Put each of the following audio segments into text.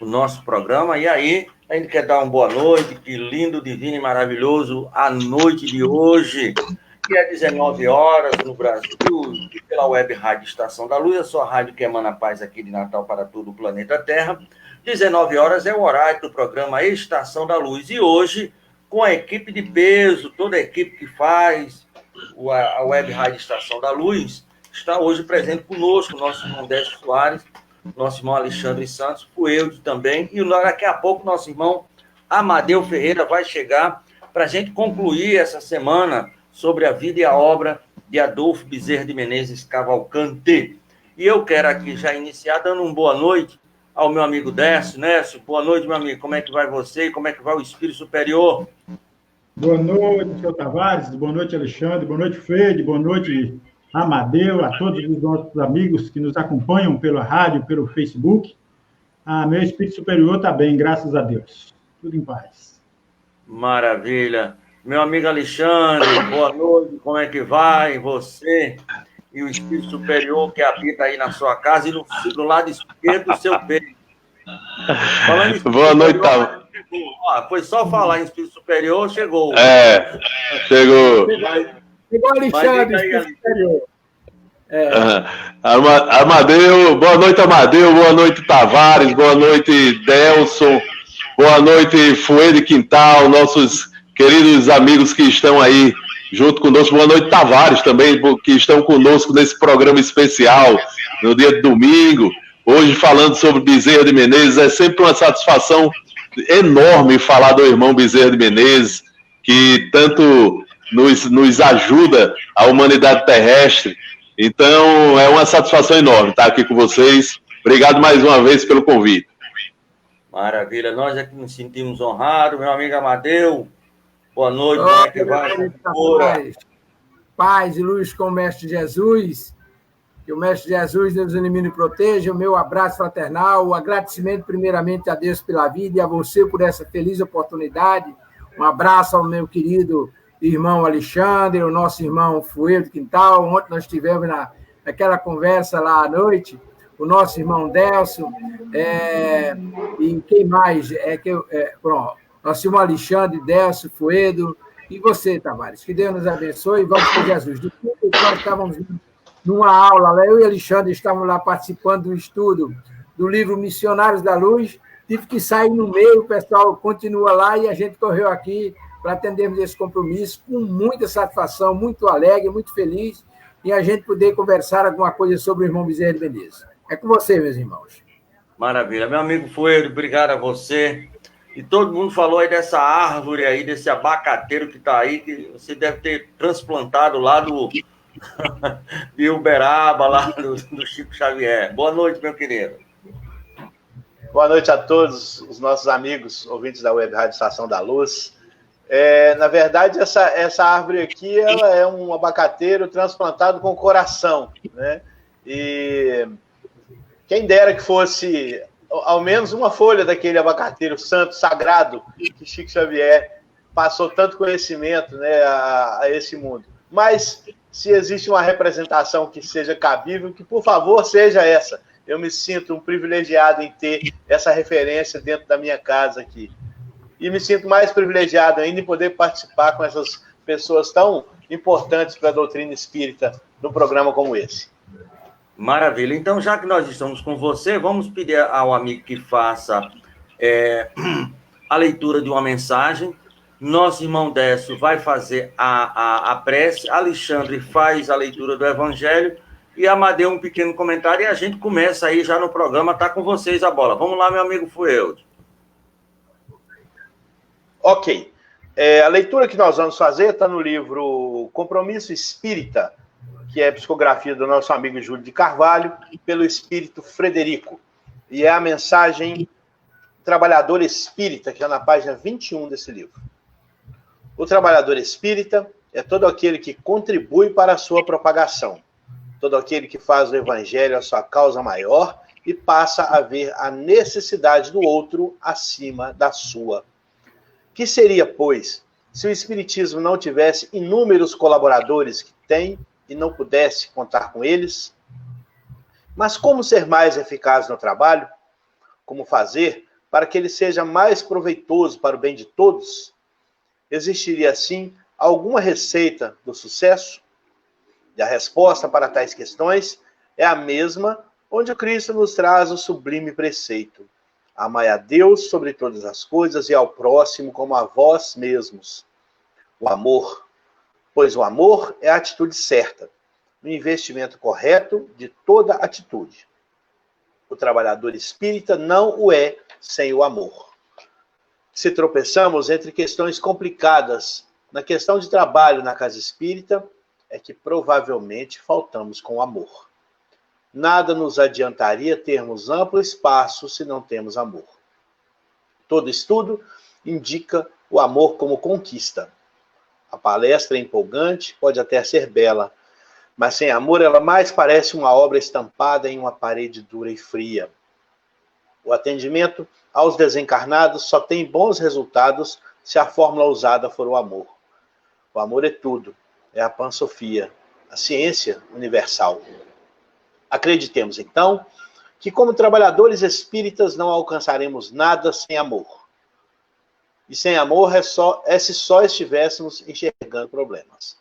nosso programa. E aí, a gente quer dar uma boa noite, que lindo, divino e maravilhoso a noite de hoje, que é 19 horas no Brasil, e pela web Rádio Estação da Luz, a sua rádio que emana paz aqui de Natal para todo o planeta Terra. 19 horas é o horário do programa Estação da Luz. E hoje, com a equipe de peso, toda a equipe que faz a web Rádio Estação da Luz, está hoje presente conosco, nosso irmão Décio Soares, nosso irmão Alexandre Santos, o Eudes também, e daqui a pouco nosso irmão Amadeu Ferreira vai chegar para a gente concluir essa semana sobre a vida e a obra de Adolfo Bezerra de Menezes Cavalcante. E eu quero aqui já iniciar dando uma boa noite ao meu amigo Décio. Décio, boa noite, meu amigo. Como é que vai você e como é que vai o Espírito Superior? Boa noite, senhor Tavares. Boa noite, Alexandre. Boa noite, Fred. Boa noite, Amadeu, a todos os nossos amigos que nos acompanham pela rádio, pelo Facebook. Meu Espírito Superior está bem, graças a Deus. Tudo em paz. Maravilha. Meu amigo Alexandre, boa noite. Como é que vai você e o Espírito Superior que habita aí na sua casa e do lado esquerdo do seu peito? Boa noite, Tavares. Foi só falar em Espírito Superior, chegou. Chegou. Chegou Alexandre, Espírito Superior. Amadeu, boa noite, Amadeu, boa noite, Tavares, boa noite, Delson, boa noite, Fuede Quintal, nossos queridos amigos que estão aí junto conosco, boa noite, Tavares também, que estão conosco nesse programa especial, no dia de domingo, hoje falando sobre Bezerra de Menezes. É sempre uma satisfação enorme falar do irmão Bezerra de Menezes, que tanto nos ajuda a humanidade terrestre. Então, é uma satisfação enorme estar aqui com vocês. Obrigado mais uma vez pelo convite. Maravilha. Nós aqui nos sentimos honrados. Meu amigo Amadeu, boa noite. Como é que vai? Paz e luz com o Mestre Jesus. Que o Mestre Jesus nos ilumine e proteja. O meu abraço fraternal, o agradecimento primeiramente a Deus pela vida e a você por essa feliz oportunidade. Um abraço ao meu querido irmão Alexandre, o nosso irmão Fuede Quintal. Ontem nós tivemos naquela conversa lá à noite, o nosso irmão Delson, e quem mais? Nosso irmão Alexandre, Delson, Fuedo, e você, Tavares. Que Deus nos abençoe e vamos com Jesus. Nós estávamos numa aula, eu e Alexandre estávamos lá participando do estudo do livro Missionários da Luz, tive que sair no meio, o pessoal continua lá e a gente correu aqui para atendermos esse compromisso com muita satisfação, muito alegre, muito feliz, e a gente poder conversar alguma coisa sobre o irmão Bezerra de Menezes. É com você, meus irmãos. Maravilha. Meu amigo Fuedo, obrigado a você. E todo mundo falou aí dessa árvore aí, desse abacateiro que está aí, que você deve ter transplantado lá de Uberaba, lá do Chico Xavier. Boa noite, meu querido. Boa noite a todos os nossos amigos, ouvintes da Web Rádio Estação da Luz. Na verdade, essa árvore aqui, ela é um abacateiro transplantado com coração, né? E quem dera que fosse ao menos uma folha daquele abacateiro santo, sagrado, que Chico Xavier passou tanto conhecimento, né, a esse mundo. Mas, se existe uma representação que seja cabível, que, por favor, seja essa. Eu me sinto um privilegiado em ter essa referência dentro da minha casa aqui. E me sinto mais privilegiado ainda em poder participar com essas pessoas tão importantes para a doutrina espírita num programa como esse. Maravilha. Então, já que nós estamos com você, vamos pedir ao amigo que faça a leitura de uma mensagem. Nosso irmão Décio vai fazer a prece, Alexandre faz a leitura do Evangelho e Amadeu um pequeno comentário e a gente começa aí já no programa, tá com vocês a bola. Vamos lá, meu amigo Fuelde. Ok. A leitura que nós vamos fazer está no livro Compromisso Espírita, que é a psicografia do nosso amigo Júlio de Carvalho, pelo Espírito Frederico. E é a mensagem Trabalhador Espírita, que é na página 21 desse livro. O trabalhador espírita é todo aquele que contribui para a sua propagação, todo aquele que faz o evangelho a sua causa maior e passa a ver a necessidade do outro acima da sua. Que seria, pois, se o espiritismo não tivesse inúmeros colaboradores que tem e não pudesse contar com eles? Mas como ser mais eficaz no trabalho? Como fazer para que ele seja mais proveitoso para o bem de todos? Existiria, assim, alguma receita do sucesso? E a resposta para tais questões é a mesma onde o Cristo nos traz o sublime preceito: amai a Deus sobre todas as coisas e ao próximo como a vós mesmos. O amor, pois o amor é a atitude certa, o investimento correto de toda atitude. O trabalhador espírita não o é sem o amor. Se tropeçamos entre questões complicadas na questão de trabalho na casa espírita, é que provavelmente faltamos com amor. Nada nos adiantaria termos amplo espaço se não temos amor. Todo estudo indica o amor como conquista. A palestra é empolgante, pode até ser bela, mas sem amor ela mais parece uma obra estampada em uma parede dura e fria. O atendimento aos desencarnados só tem bons resultados se a fórmula usada for o amor. O amor é tudo, é a pansofia, a ciência universal. Acreditemos, então, que como trabalhadores espíritas não alcançaremos nada sem amor. E sem amor é se só estivéssemos enxergando problemas.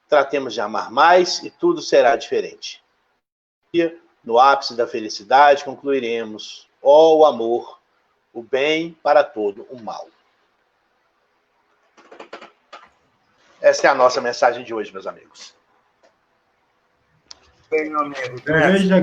Tratemos de amar mais e tudo será diferente. No ápice da felicidade concluiremos: ó, o amor, o bem para todo o mal. Essa é a nossa mensagem de hoje, meus amigos. Bem, meu amigo. Veja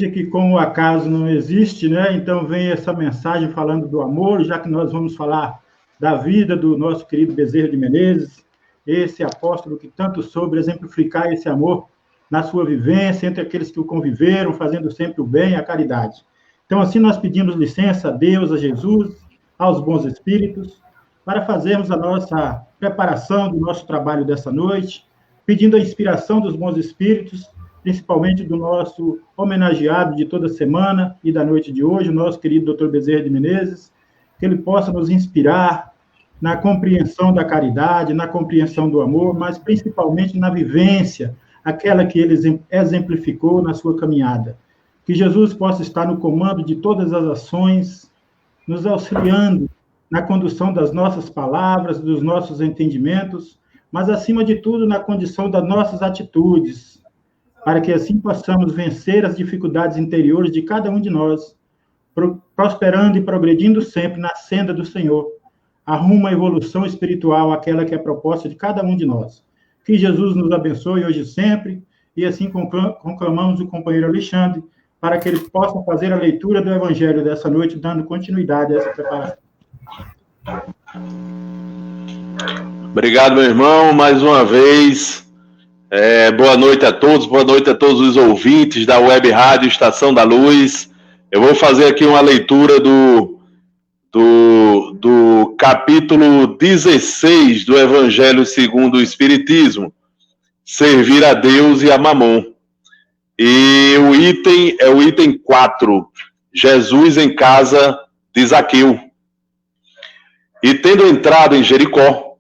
que como o acaso não existe, né? Então vem essa mensagem falando do amor, já que nós vamos falar da vida do nosso querido Bezerra de Menezes, esse apóstolo que tanto soube exemplificar esse amor na sua vivência, entre aqueles que o conviveram, fazendo sempre o bem e a caridade. Então, assim, nós pedimos licença a Deus, a Jesus, aos bons espíritos, para fazermos a nossa preparação do nosso trabalho dessa noite, pedindo a inspiração dos bons espíritos, principalmente do nosso homenageado de toda semana e da noite de hoje, o nosso querido Dr. Bezerra de Menezes, que ele possa nos inspirar na compreensão da caridade, na compreensão do amor, mas principalmente na vivência, aquela que ele exemplificou na sua caminhada. Que Jesus possa estar no comando de todas as ações, nos auxiliando na condução das nossas palavras, dos nossos entendimentos, mas, acima de tudo, na condição das nossas atitudes, para que assim possamos vencer as dificuldades interiores de cada um de nós, prosperando e progredindo sempre na senda do Senhor, arruma a evolução espiritual, aquela que é proposta de cada um de nós. Que Jesus nos abençoe hoje e sempre, e assim conclamamos o companheiro Alexandre, para que ele possa fazer a leitura do Evangelho dessa noite, dando continuidade a essa preparação. Obrigado, meu irmão, mais uma vez. Boa noite a todos os ouvintes da Web Rádio Estação da Luz. Eu vou fazer aqui uma leitura do capítulo 16 do Evangelho segundo o Espiritismo, Servir a Deus e a Mamon. E o item é o item 4, Jesus em casa de Zaqueu. E tendo entrado em Jericó,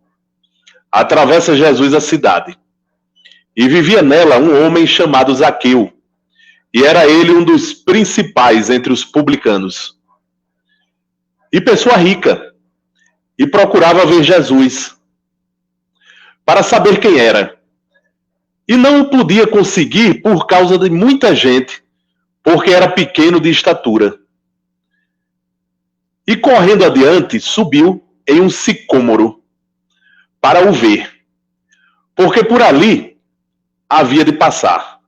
atravessa Jesus a cidade. E vivia nela um homem chamado Zaqueu, e era ele um dos principais entre os publicanos. E pessoa rica, e procurava ver Jesus, para saber quem era. E não o podia conseguir por causa de muita gente, porque era pequeno de estatura. E correndo adiante, subiu em um sicômoro, para o ver, porque por ali havia de passar.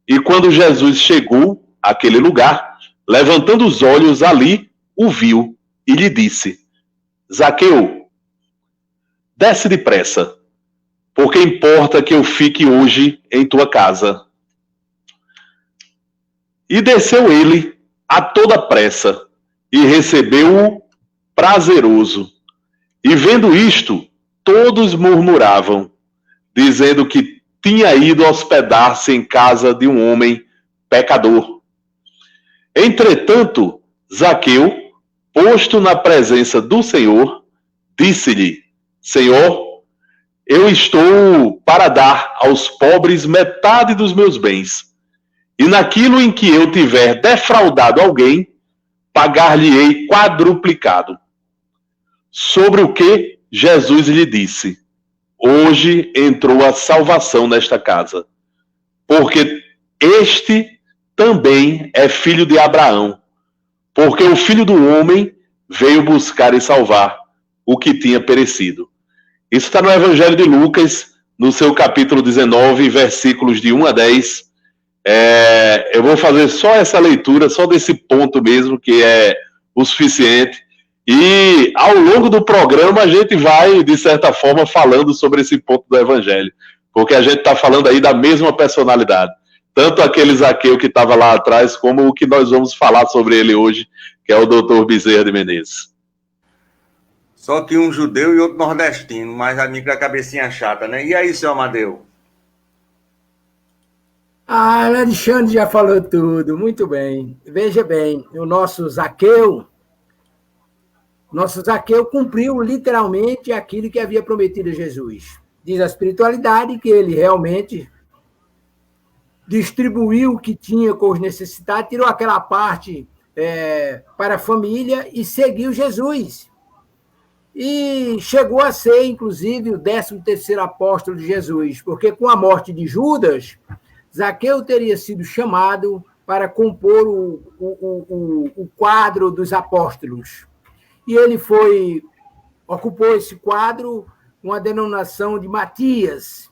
E quando Jesus chegou àquele lugar, levantando os olhos ali, o viu e lhe disse: Zaqueu, desce depressa, porque importa que eu fique hoje em tua casa. E desceu ele a toda pressa, e recebeu-o prazeroso. E vendo isto, todos murmuravam, dizendo que tinha ido hospedar-se em casa de um homem pecador. Entretanto, Zaqueu, posto na presença do Senhor, disse-lhe: Senhor, eu estou para dar aos pobres metade dos meus bens. e naquilo em que eu tiver defraudado alguém, pagar-lhe-ei quadruplicado. Sobre o que Jesus lhe disse: hoje entrou a salvação nesta casa, porque este também é filho de Abraão, porque o Filho do Homem veio buscar e salvar o que tinha perecido. Isso está no Evangelho de Lucas, no seu capítulo 19, versículos de 1 a 10. Eu vou fazer só essa leitura, só desse ponto mesmo, que é o suficiente. E ao longo do programa a gente vai, de certa forma, falando sobre esse ponto do Evangelho, porque a gente está falando aí da mesma personalidade. Tanto aquele Zaqueu que estava lá atrás, como o que nós vamos falar sobre ele hoje, que é o Dr. Bezerra de Menezes. Só que um judeu e outro nordestino, mas amigo da cabecinha chata, né? E aí, seu Amadeu? Alexandre já falou tudo, muito bem. Veja bem, o nosso Zaqueu cumpriu literalmente aquilo que havia prometido a Jesus. Diz a espiritualidade que ele realmente distribuiu o que tinha com os necessitados, tirou aquela parte para a família e seguiu Jesus. E chegou a ser, inclusive, o 13º apóstolo de Jesus, porque com a morte de Judas, Zaqueu teria sido chamado para compor o quadro dos apóstolos. E ele ocupou esse quadro com a denominação de Matias.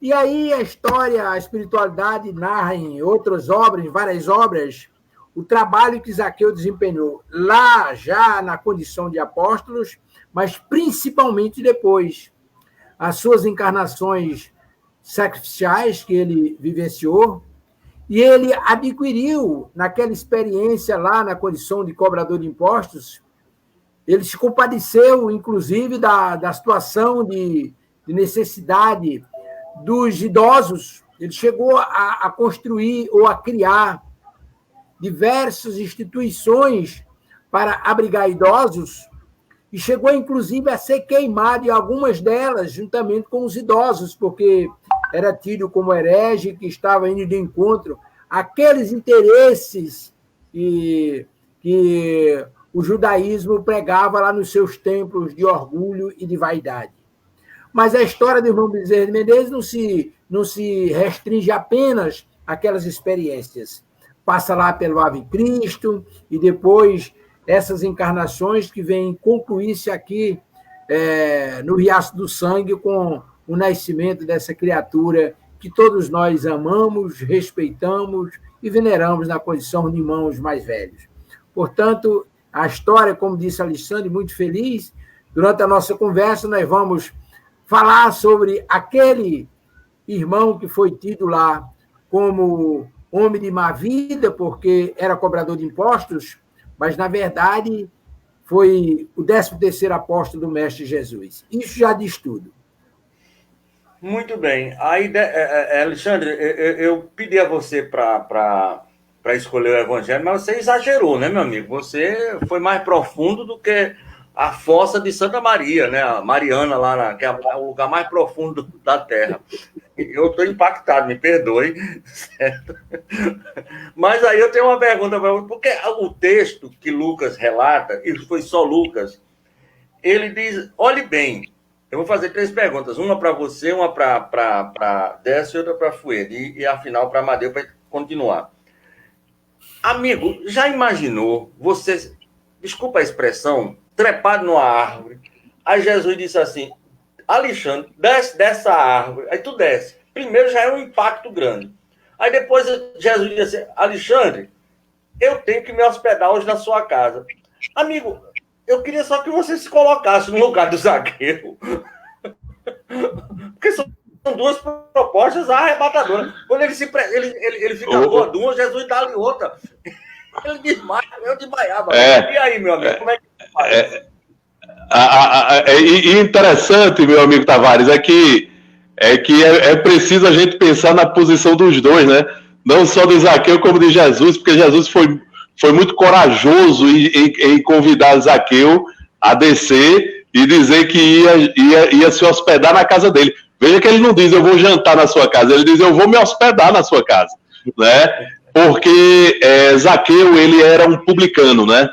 E aí a história, a espiritualidade narra em outras obras, em várias obras, o trabalho que Zaqueu desempenhou lá já na condição de apóstolos, mas principalmente depois. As suas encarnações sacrificiais que ele vivenciou, e ele adquiriu, naquela experiência lá na condição de cobrador de impostos, ele se compadeceu, inclusive, da situação de necessidade dos idosos. Ele chegou a construir ou a criar diversas instituições para abrigar idosos e chegou, inclusive, a ser queimado em algumas delas, juntamente com os idosos, porque era tido como herege, que estava indo de encontro àqueles interesses que o judaísmo pregava lá nos seus templos de orgulho e de vaidade. Mas a história do irmão Bezerra de Menezes não se restringe apenas àquelas experiências. Passa lá pelo Ave Cristo e depois essas encarnações que vêm concluir-se aqui no Riacho do Sangue com o nascimento dessa criatura que todos nós amamos, respeitamos e veneramos na condição de irmãos mais velhos. Portanto, a história, como disse Alexandre, muito feliz. Durante a nossa conversa, nós vamos falar sobre aquele irmão que foi tido lá como homem de má vida, porque era cobrador de impostos, mas, na verdade, foi o 13º apóstolo do Mestre Jesus. Isso já diz tudo. Muito bem. Aí, Alexandre, eu pedi a você para escolher o Evangelho, mas você exagerou, né, meu amigo? Você foi mais profundo do que a fossa de Santa Maria, né? A Mariana, lá, que é o lugar mais profundo da Terra. Eu estou impactado, me perdoe. Certo? Mas aí eu tenho uma pergunta para você, porque o texto que Lucas relata, e foi só Lucas, ele diz, olhe bem, eu vou fazer 3 perguntas, uma para você, uma para Décio e outra para Fuede, e a final para Amadeu, para continuar. Amigo, já imaginou você, desculpa a expressão, trepado numa árvore, aí Jesus disse assim, Alexandre, desce dessa árvore, aí tu desce. Primeiro já é um impacto grande. Aí depois Jesus disse assim, Alexandre, eu tenho que me hospedar hoje na sua casa. Amigo, eu queria só que você se colocasse no lugar do Zaqueu. Porque são 2 propostas arrebatadoras. Quando ele fica gordo, uma, Jesus dá-lhe outra. Ele desmaia, eu desmaiava. E aí, meu amigo, como é que faz? E interessante, meu amigo Tavares, é que é preciso a gente pensar na posição dos dois, né? Não só do Zaqueu como de Jesus, porque Jesus foi muito corajoso em convidar Zaqueu a descer e dizer que ia se hospedar na casa dele. Veja que ele não diz, eu vou jantar na sua casa, ele diz, eu vou me hospedar na sua casa. né? Porque Zaqueu, ele era um publicano, né?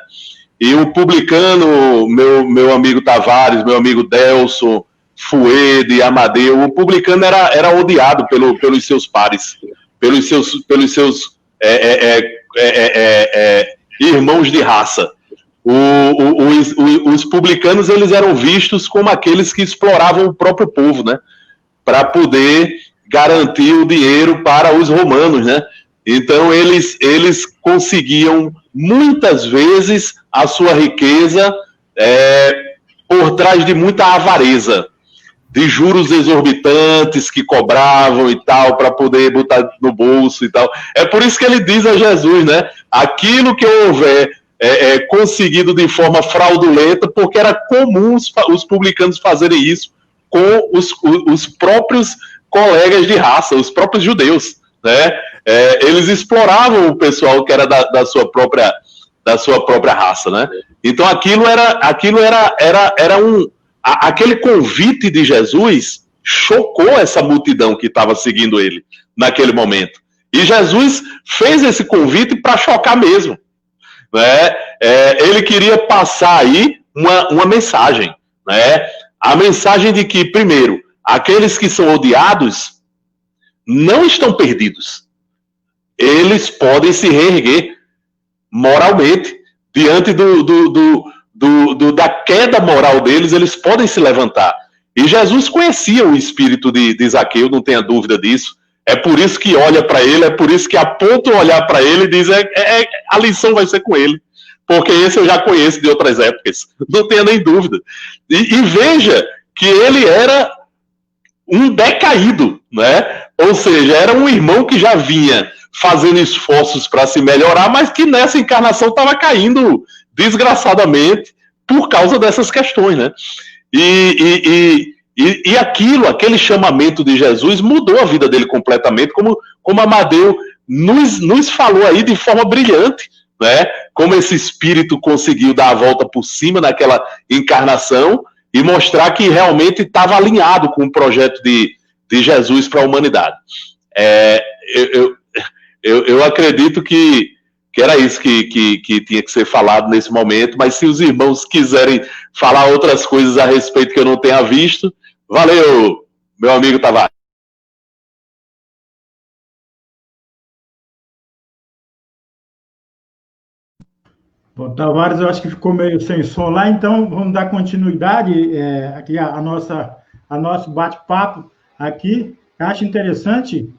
E o publicano, meu amigo Tavares, meu amigo Delson, Fuede, Amadeu, o publicano era odiado pelos seus pares, pelos seus irmãos de raça. Os publicanos, eles eram vistos como aqueles que exploravam o próprio povo, né? Para poder garantir o dinheiro para os romanos, né? Então, eles conseguiam, muitas vezes, a sua riqueza por trás de muita avareza, de juros exorbitantes que cobravam e tal, para poder botar no bolso e tal. É por isso que ele diz a Jesus, né? Aquilo que eu houver conseguido de forma fraudulenta, porque era comum os publicanos fazerem isso com os próprios colegas de raça, os próprios judeus, né? Eles exploravam o pessoal que era da sua própria raça, né? Então aquele convite de Jesus chocou essa multidão que estava seguindo ele naquele momento. E Jesus fez esse convite para chocar mesmo, né? Ele queria passar aí uma mensagem, né? A mensagem de que, primeiro, aqueles que são odiados não estão perdidos. Eles podem se reerguer moralmente diante da queda moral deles, eles podem se levantar. E Jesus conhecia o espírito de Zaqueu, não tenha dúvida disso. É por isso que olha para ele, é por isso que aponta o olhar para ele e diz: a lição vai ser com ele, porque esse eu já conheço de outras épocas, não tenha nem dúvida. E veja que ele era um decaído, né? Ou seja, era um irmão que já vinha fazendo esforços para se melhorar, mas que nessa encarnação estava caindo desgraçadamente por causa dessas questões, né? E aquele chamamento de Jesus mudou a vida dele completamente, como Amadeu nos falou aí de forma brilhante, né? Como esse espírito conseguiu dar a volta por cima naquela encarnação e mostrar que realmente estava alinhado com o projeto de Jesus para a humanidade. Eu acredito que era isso que tinha que ser falado nesse momento, mas se os irmãos quiserem falar outras coisas a respeito que eu não tenha visto, valeu, meu amigo Tavares. Bom, Tavares, eu acho que ficou meio sem som lá, então vamos dar continuidade aqui a nosso bate-papo aqui. Eu acho interessante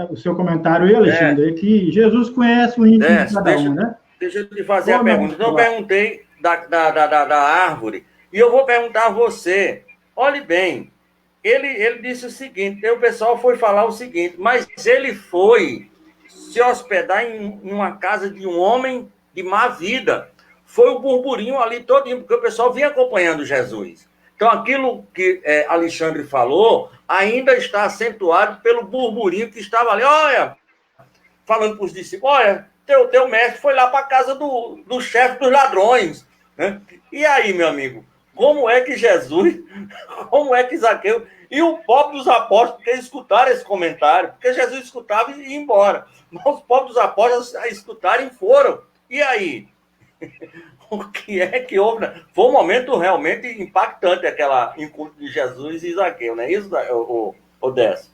o seu comentário, Alexandre, que Jesus conhece o íntimo de cada um, né? Deixa eu te fazer a pergunta. Então, eu perguntei da árvore, e eu vou perguntar a você. Olhe bem, ele disse o seguinte, o pessoal foi falar o seguinte, mas ele foi se hospedar em uma casa de um homem de má vida. Foi o burburinho ali todinho, porque o pessoal vinha acompanhando Jesus. Então, aquilo que Alexandre falou ainda está acentuado pelo burburinho que estava ali. Olha, falando para os discípulos, olha, teu mestre foi lá para a casa do chefe dos ladrões, né? E aí, meu amigo, como é que Jesus, como é que Zaqueu e o pobre dos apóstolos, porque escutaram esse comentário, porque Jesus escutava e ia embora, mas os pobres dos apóstolos escutaram e foram. E aí? O que é que houve? Foi um momento realmente impactante, aquela encontro de Jesus e Zaqueu, não é isso, Décio?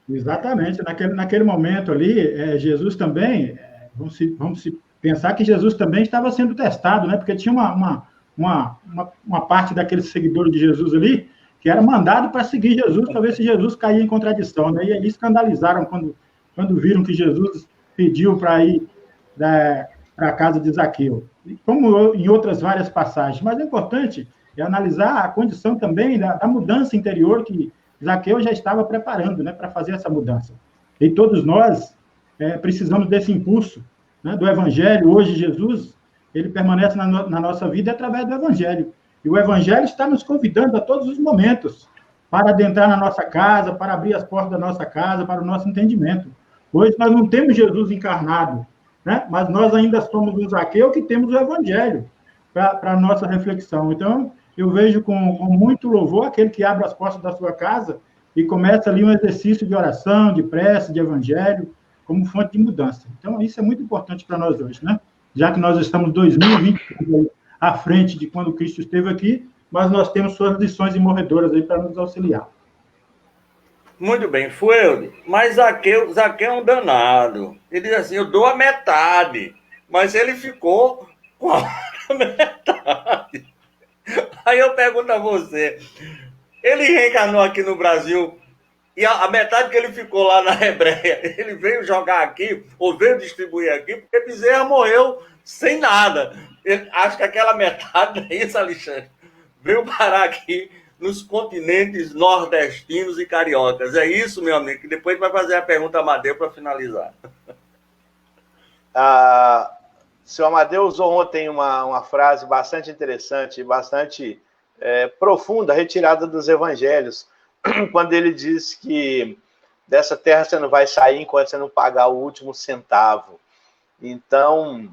Exatamente. Naquele momento ali, Jesus também, vamos pensar que Jesus também estava sendo testado, né? Porque tinha uma parte daqueles seguidores de Jesus ali que era mandado para seguir Jesus, para ver se Jesus caía em contradição, né? E aí escandalizaram quando viram que Jesus pediu para ir para a casa de Zaqueu, como em outras várias passagens. Mas é importante analisar a condição também da mudança interior que Zaqueu já estava preparando, né, para fazer essa mudança. E todos nós precisamos desse impulso, né, do Evangelho. Hoje, Jesus, ele permanece na nossa vida através do Evangelho. E o Evangelho está nos convidando a todos os momentos para adentrar na nossa casa, para abrir as portas da nossa casa, para o nosso entendimento. Hoje nós não temos Jesus encarnado, né, mas nós ainda somos um Zaqueu que temos o Evangelho para a nossa reflexão. Então, eu vejo com muito louvor aquele que abre as portas da sua casa e começa ali um exercício de oração, de prece, de evangelho, como fonte de mudança. Então, isso é muito importante para nós hoje, né? Já que nós estamos 2020 à frente de quando Cristo esteve aqui, mas nós temos suas lições imorredoras aí para nos auxiliar. Muito bem, Fuelde, mas Zaqueu é um danado. Ele diz assim, eu dou a metade, mas ele ficou com a metade. Aí eu pergunto a você, ele reencarnou aqui no Brasil e a metade que ele ficou lá na Hebreia, ele veio jogar aqui, ou veio distribuir aqui, porque Bezerra morreu sem nada. Acho que aquela metade, é isso, Alexandre, veio parar aqui nos continentes nordestinos e cariocas. É isso, meu amigo, que depois vai fazer a pergunta a Amadeu para finalizar. Seu Amadeu usou ontem uma frase bastante interessante, bastante profunda, retirada dos evangelhos, quando ele diz que dessa terra você não vai sair enquanto você não pagar o último centavo. Então,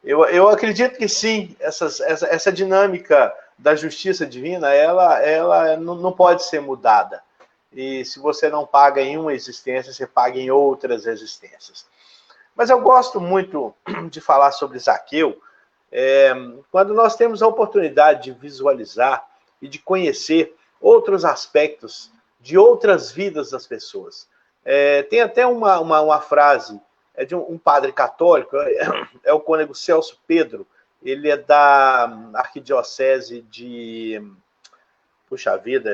eu acredito que sim, essa dinâmica da justiça divina, ela não pode ser mudada. E se você não paga em uma existência, você paga em outras existências. Mas eu gosto muito de falar sobre Zaqueu, quando nós temos a oportunidade de visualizar e de conhecer outros aspectos de outras vidas das pessoas. Tem até uma frase de um padre católico, é o cônego Celso Pedro, ele é da arquidiocese de... Puxa vida,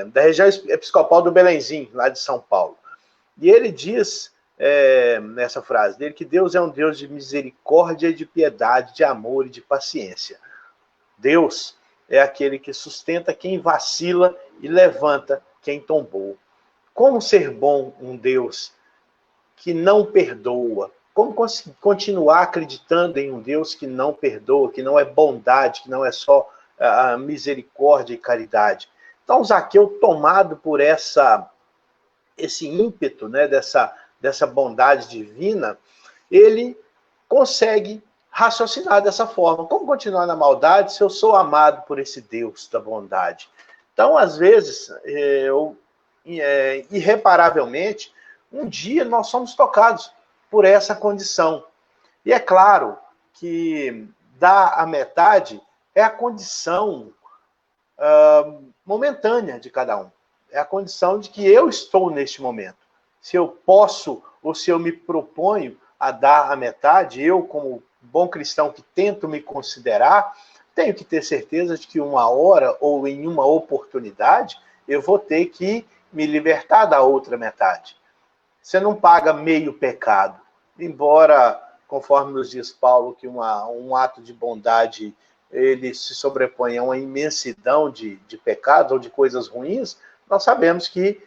da região episcopal do Belenzinho, lá de São Paulo. E ele diz, nessa frase dele, que Deus é um Deus de misericórdia, de piedade, de amor e de paciência. Deus é aquele que sustenta quem vacila e levanta quem tombou. Como ser bom um Deus que não perdoa? Como continuar acreditando em um Deus que não perdoa, que não é bondade, que não é só a misericórdia e caridade? Então, Zaqueu, tomado por esse ímpeto, né, dessa bondade divina, ele consegue raciocinar dessa forma. Como continuar na maldade se eu sou amado por esse Deus da bondade? Então, às vezes, irreparavelmente, um dia nós somos tocados por essa condição. E é claro que dar a metade é a condição momentânea de cada um. É a condição de que eu estou neste momento. Se eu posso ou se eu me proponho a dar a metade, eu, como bom cristão que tento me considerar, tenho que ter certeza de que uma hora ou em uma oportunidade eu vou ter que me libertar da outra metade. Você não paga meio pecado. Embora, conforme nos diz Paulo, que um ato de bondade ele se sobrepõe a uma imensidão de pecados ou de coisas ruins, nós sabemos que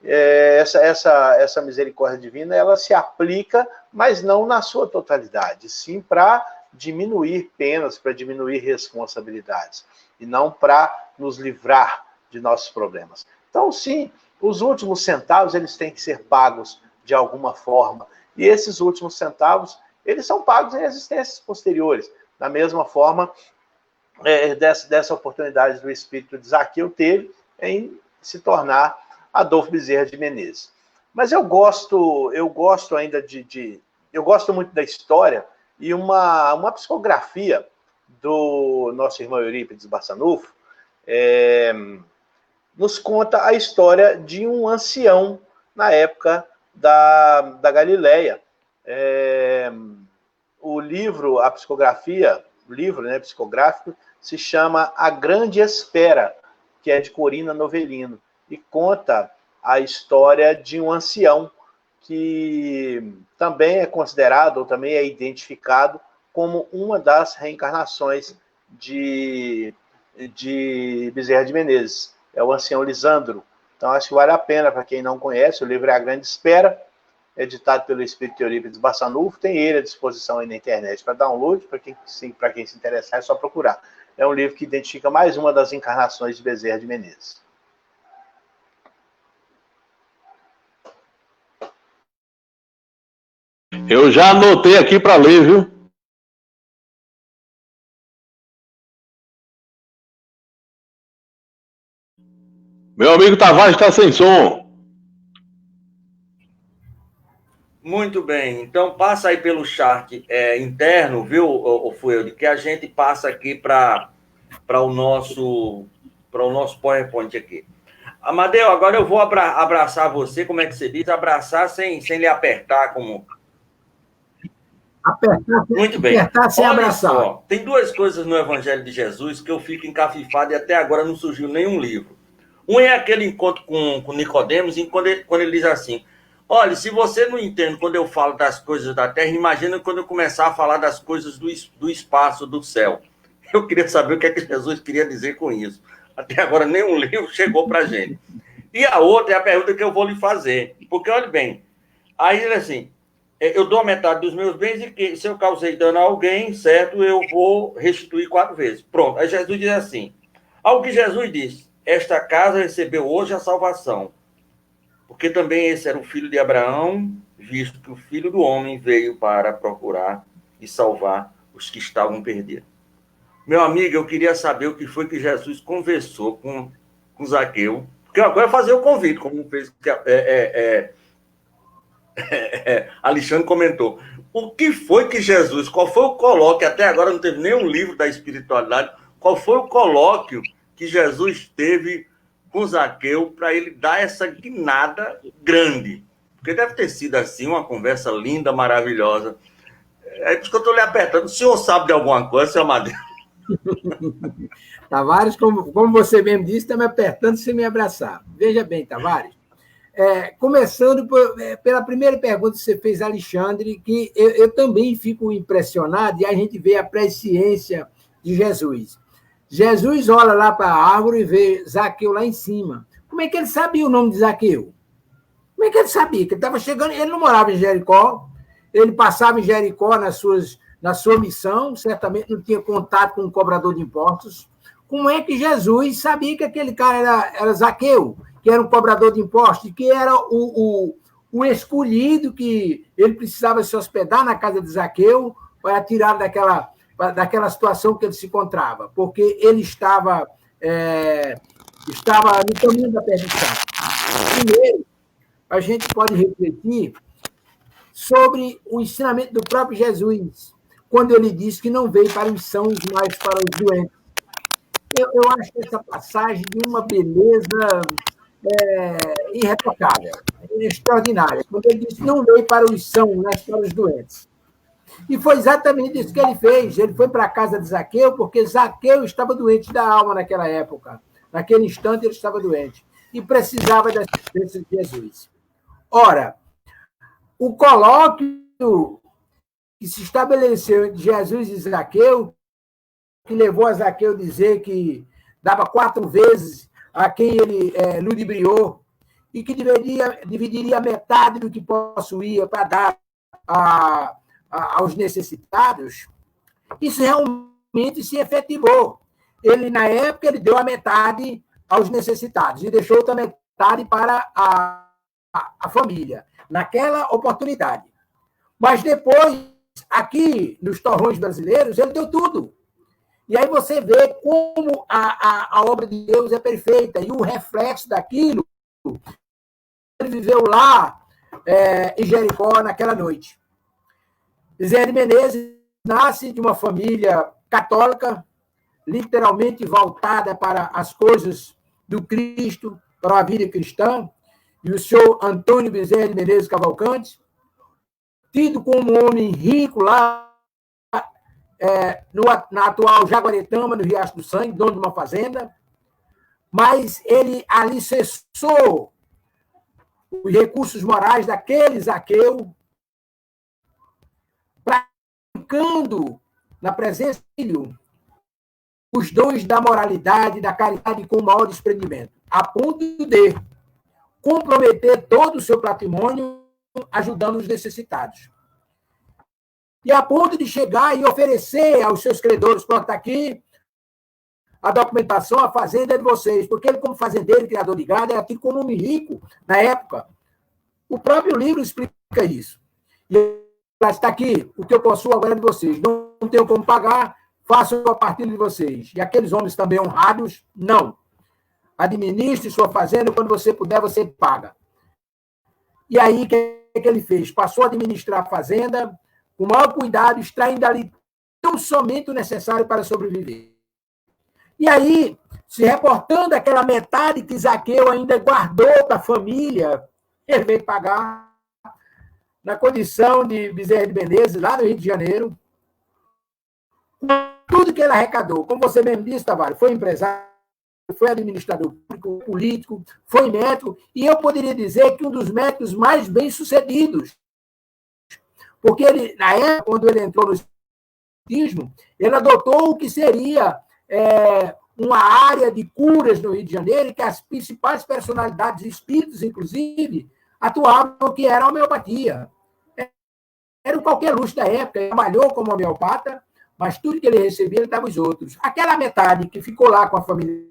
essa misericórdia divina ela se aplica, mas não na sua totalidade, sim para diminuir penas, para diminuir responsabilidades, e não para nos livrar de nossos problemas. Então, sim, os últimos centavos eles têm que ser pagos de alguma forma, e esses últimos centavos eles são pagos em existências posteriores, da mesma forma dessa oportunidade do espírito de Zaqueu teve em se tornar Adolfo Bezerra de Menezes. Mas eu gosto ainda eu gosto muito da história, e uma psicografia do nosso irmão Eurípides Barçanufo nos conta a história de um ancião na época da Galileia. O livro, a psicografia, o livro, né, psicográfico, se chama A Grande Espera, que é de Corina Novelino, e conta a história de um ancião que também é considerado, ou também é identificado, como uma das reencarnações de Bezerra de Menezes. É o ancião Lisandro. Então, acho que vale a pena, para quem não conhece, o livro é A Grande Espera, editado pelo espírito Eurípides Barçanufo, tem ele à disposição aí na internet para download, para quem se interessar, é só procurar. É um livro que identifica mais uma das encarnações de Bezerra de Menezes. Eu já anotei aqui para ler, viu? Meu amigo Tavares está sem som. Muito bem. Então, passa aí pelo chat interno, viu, Fuelde, que a gente passa aqui para o nosso PowerPoint aqui. Amadeu, agora eu vou abraçar você, como é que você diz? Abraçar sem lhe apertar, como... Apertar, muito bem. Apertar sem Olha abraçar. só, tem duas coisas no Evangelho de Jesus que eu fico encafifado e até agora não surgiu nenhum livro. Um é aquele encontro com Nicodemos, quando ele diz assim: olha, se você não entende quando eu falo das coisas da terra, imagina quando eu começar a falar das coisas do espaço, do céu. Eu queria saber o que é que Jesus queria dizer com isso. Até agora nenhum livro chegou para a gente. E a outra é a pergunta que eu vou lhe fazer. Porque, olha bem, aí ele assim, eu dou a metade dos meus bens e que, se eu causei dano a alguém, certo, eu vou restituir 4 vezes. Pronto. Aí Jesus diz assim, ao que Jesus disse: esta casa recebeu hoje a salvação, porque também esse era o filho de Abraão, visto que o Filho do Homem veio para procurar e salvar os que estavam perdidos. Meu amigo, eu queria saber o que foi que Jesus conversou com Zaqueu, porque agora fazer o convite, como fez Alexandre comentou. O que foi que Jesus, qual foi o colóquio, até agora não teve nenhum livro da espiritualidade, qual foi o colóquio que Jesus teve com Zaqueu para ele dar essa guinada grande? Porque deve ter sido assim, uma conversa linda, maravilhosa. É por isso que eu estou lhe apertando. O senhor sabe de alguma coisa, senhor Amadeu? Tavares, como você mesmo disse, está me apertando sem me abraçar. Veja bem, Tavares, começando pela primeira pergunta que você fez, Alexandre, que eu também fico impressionado, e a gente vê a presciência de Jesus. Jesus olha lá para a árvore e vê Zaqueu lá em cima. Como é que ele sabia o nome de Zaqueu? Como é que ele sabia? Que ele estava chegando, ele não morava em Jericó, ele passava em Jericó na sua missão, certamente não tinha contato com o cobrador de impostos. Como é que Jesus sabia que aquele cara era Zaqueu, que era um cobrador de impostos, que era o escolhido, que ele precisava se hospedar na casa de Zaqueu para tirar daquela situação que ele se encontrava, porque ele estava no caminho da perdição. Primeiro, a gente pode refletir sobre o ensinamento do próprio Jesus, quando ele disse que não veio para os sãos, mas para os doentes. Eu acho essa passagem de uma beleza irretocável, extraordinária, quando ele disse não veio para os sãos, mas para os doentes. E foi exatamente isso que ele fez. Ele foi para a casa de Zaqueu, porque Zaqueu estava doente da alma naquela época. Naquele instante, ele estava doente. E precisava da assistência de Jesus. Ora, o colóquio que se estabeleceu entre Jesus e Zaqueu, que levou a Zaqueu a dizer que dava 4 vezes a quem ele ludibriou, e que dividiria metade do que possuía para dar aos necessitados, isso realmente se efetivou. Ele, na época, ele deu a metade aos necessitados e deixou outra metade para a família, naquela oportunidade. Mas depois, aqui nos torrões brasileiros, ele deu tudo. E aí você vê como a obra de Deus é perfeita, e o reflexo daquilo, ele viveu lá em Jericó naquela noite. Zé de Menezes nasce de uma família católica, literalmente voltada para as coisas do Cristo, para a vida cristã, e o senhor Antônio Bezerra de Menezes Cavalcante, tido como um homem rico lá na atual Jaguaretama, no Riacho do Sangue, dono de uma fazenda, mas ele alicerçou os recursos morais daquele Zaqueu, praticando na presença do filho os dons da moralidade, da caridade com o maior desprendimento, a ponto de comprometer todo o seu patrimônio ajudando os necessitados. E a ponto de chegar e oferecer aos seus credores, pronto, está aqui a documentação, a fazenda é de vocês, porque ele, como fazendeiro e criador de gado, era tido como um homem rico na época. O próprio livro explica isso. E está aqui, o que eu possuo agora é de vocês. Não tenho como pagar, faço a partir de vocês. E aqueles homens também honrados, não. administre sua fazenda, quando você puder, você paga. E aí, o que ele fez? Passou a administrar a fazenda com o maior cuidado, extraindo ali tão somente o necessário para sobreviver. E aí, se reportando aquela metade que Zaqueu ainda guardou para a família, ele veio pagar na condição de Bezerra de Menezes, lá no Rio de Janeiro, tudo que ele arrecadou. Como você mesmo disse, Tavares, foi empresário, foi administrador público, político, foi médico, e eu poderia dizer que um dos médicos mais bem-sucedidos. Porque ele, na época, quando ele entrou no espiritismo, ele adotou o que seria uma área de curas no Rio de Janeiro, e que as principais personalidades espíritas, inclusive, atuavam, que era a homeopatia. Era o qualquer luxo da época, ele trabalhou como homeopata, mas tudo que ele recebia, ele dava os outros. Aquela metade que ficou lá com a família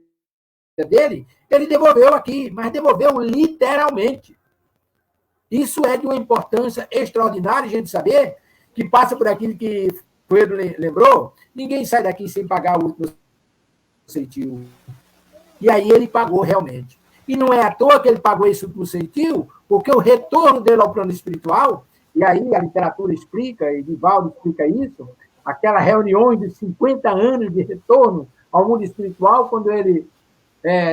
dele, ele devolveu aqui, mas devolveu literalmente. Isso é de uma importância extraordinária, a gente saber, que passa por aquilo que o Pedro lembrou, ninguém sai daqui sem pagar o último ceitil. E aí ele pagou realmente. E não é à toa que ele pagou esse último ceitil, porque o retorno dele ao plano espiritual, e aí a literatura explica, e Divaldo explica isso, aquela reunião de 50 anos de retorno ao mundo espiritual, quando ele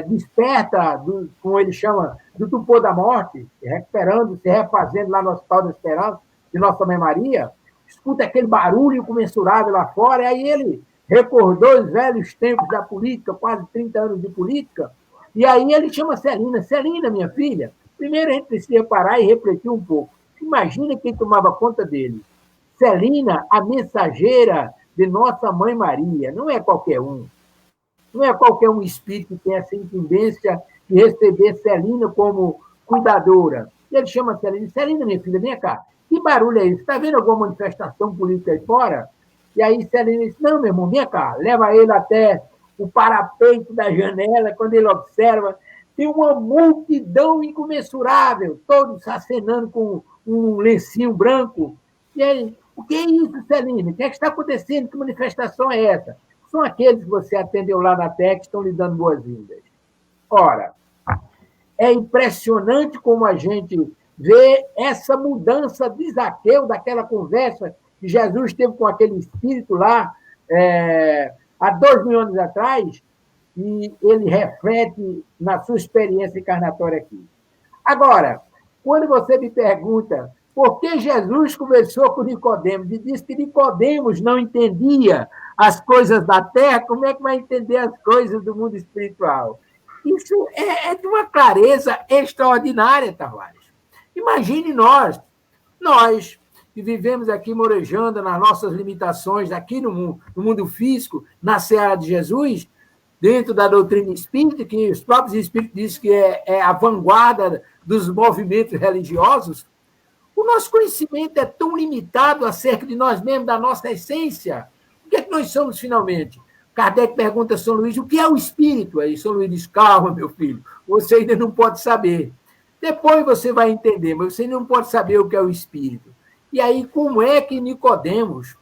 desperta, como ele chama, do tupor da morte, recuperando, se refazendo lá no Hospital da Esperança, de Nossa Mãe Maria, escuta aquele barulho comensurável lá fora, e aí ele recordou os velhos tempos da política, quase 30 anos de política, e aí ele chama Celina. Celina, minha filha, primeiro a gente precisa parar e refletir um pouco. Imagina quem tomava conta dele. Celina, a mensageira de Nossa Mãe Maria, não é qualquer um. Não é qualquer um espírito que tem essa incumbência de receber Celina como cuidadora. E ele chama Celina. Celina, minha filha, vem cá. Que barulho é isso? Está vendo alguma manifestação política aí fora? E aí Celina disse, não, meu irmão, vem cá. Leva ele até o parapeito da janela. Quando ele observa, tem uma multidão incomensurável, todos acenando com um lencinho branco. E aí, o que é isso, Celina? O que é que está acontecendo? Que manifestação é essa? São aqueles que você atendeu lá na TEC que estão lhe dando boas-vindas. Ora, é impressionante como a gente vê essa mudança de Zaqueu, daquela conversa que Jesus teve com aquele espírito lá há 2.000 anos atrás, e ele reflete na sua experiência encarnatória aqui. Agora, quando você me pergunta por que Jesus conversou com Nicodemos e disse que Nicodemos não entendia as coisas da terra, como é que vai entender as coisas do mundo espiritual? Isso é de uma clareza extraordinária, Tavares. Imagine nós que vivemos aqui morejando nas nossas limitações, aqui no mundo físico, na seara de Jesus, dentro da doutrina espírita, que os próprios espíritos dizem que é a vanguarda dos movimentos religiosos, o nosso conhecimento é tão limitado acerca de nós mesmos, da nossa essência. O que é que nós somos, finalmente? Kardec pergunta a São Luís, o que é o espírito? Aí São Luís diz, calma, meu filho, você ainda não pode saber. Depois você vai entender, mas você não pode saber o que é o espírito. E aí, como é que Nicodemos,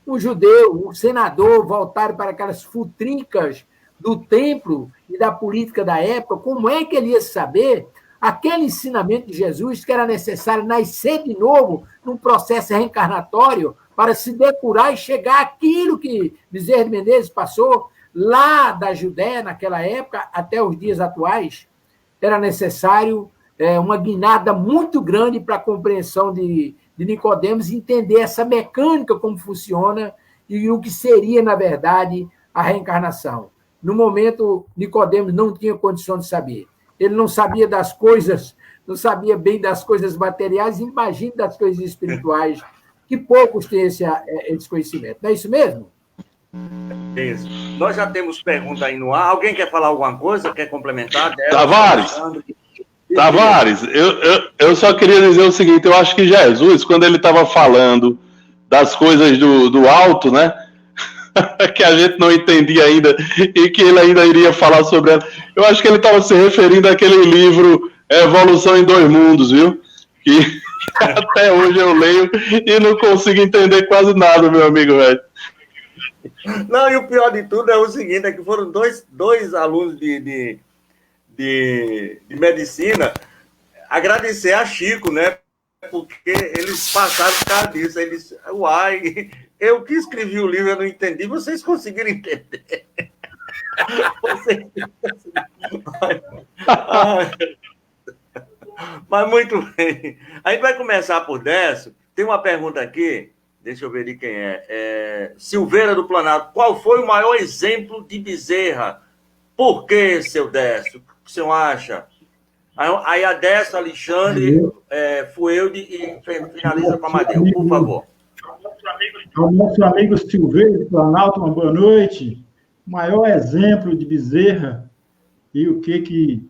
um judeu, um senador, voltaram para aquelas futricas do templo e da política da época, como é que ele ia saber aquele ensinamento de Jesus que era necessário nascer de novo num processo reencarnatório para se depurar e chegar àquilo que Bezerra de Menezes passou lá da Judéia naquela época até os dias atuais? Era necessário uma guinada muito grande para a compreensão de Nicodemos entender essa mecânica, como funciona e o que seria, na verdade, a reencarnação. No momento, Nicodemos não tinha condição de saber. Ele não sabia das coisas, não sabia bem das coisas materiais, imagine das coisas espirituais, que poucos têm esse conhecimento. Não é isso mesmo? Isso. Nós já temos pergunta aí no ar. Alguém quer falar alguma coisa? Quer complementar? Tavares, eu só queria dizer o seguinte, eu acho que Jesus, quando ele estava falando das coisas do alto, né, que a gente não entendia ainda e que ele ainda iria falar sobre ela, eu acho que ele estava se referindo àquele livro Evolução em Dois Mundos, viu? Que até hoje eu leio e não consigo entender quase nada, meu amigo, velho. Não, e o pior de tudo é o seguinte, é que foram dois alunos de de medicina, agradecer a Chico, né? Porque eles passaram por causa disso. Eles, uai, eu que escrevi o livro, eu não entendi, vocês conseguiram entender. Mas muito bem. A gente vai começar por Décio. Tem uma pergunta aqui, deixa eu ver de quem é. Silveira do Planalto. Qual foi o maior exemplo de Bezerra? Por quê, seu Décio? O que o senhor acha? Aí a Décio, Alexandre, Fuelde e finaliza com a Amadeu, por favor. Ao nosso amigo Silveira do Planalto, uma boa noite. O maior exemplo de Bezerra, e o que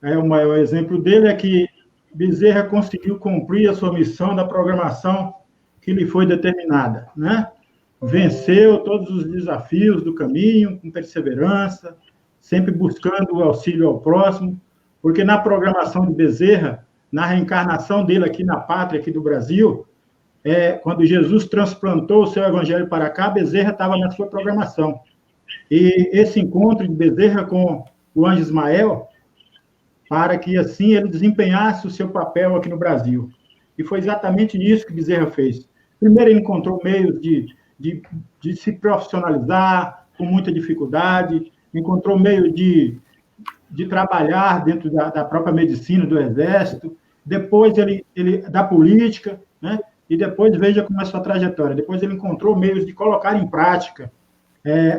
é o maior exemplo dele, é que Bezerra conseguiu cumprir a sua missão da programação que lhe foi determinada, né? Venceu todos os desafios do caminho, com perseverança, sempre buscando o auxílio ao próximo, porque na programação de Bezerra, na reencarnação dele aqui na pátria, aqui do Brasil, quando Jesus transplantou o seu evangelho para cá, Bezerra estava na sua programação. E esse encontro de Bezerra com o anjo Ismael, para que assim ele desempenhasse o seu papel aqui no Brasil. E foi exatamente isso que Bezerra fez. Primeiro, ele encontrou meios de se profissionalizar com muita dificuldade, encontrou meios de trabalhar dentro da própria medicina, do Exército, depois ele da política, né? E depois veja como é a sua trajetória. Depois ele encontrou meios de colocar em prática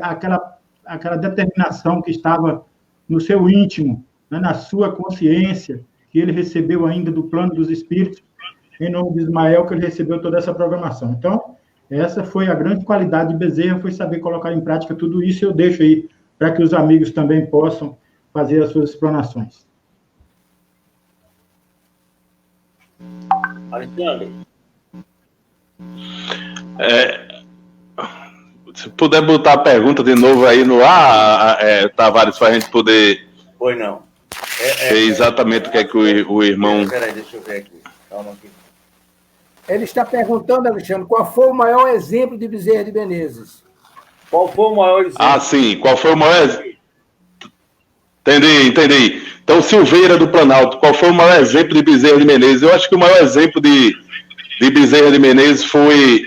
aquela determinação que estava no seu íntimo, né? Na sua consciência, que ele recebeu ainda do plano dos espíritos, em nome de Ismael, que ele recebeu toda essa programação. Então, essa foi a grande qualidade de Bezerra, foi saber colocar em prática tudo isso. Eu deixo aí para que os amigos também possam fazer as suas explanações. Alexandre. Se puder botar a pergunta de novo aí no ar, Tavares, para a gente poder... Pois não. Sei exatamente o que é que o irmão... Peraí, deixa eu ver aqui. Calma aqui. Ele está perguntando, Alexandre, qual foi o maior exemplo de Bezerra de Menezes? Qual foi o maior exemplo? Ah, sim. Qual foi o maior exemplo? Entendi. Então, Silveira do Planalto, qual foi o maior exemplo de Bezerra de Menezes? Eu acho que o maior exemplo de Bezerra de Menezes foi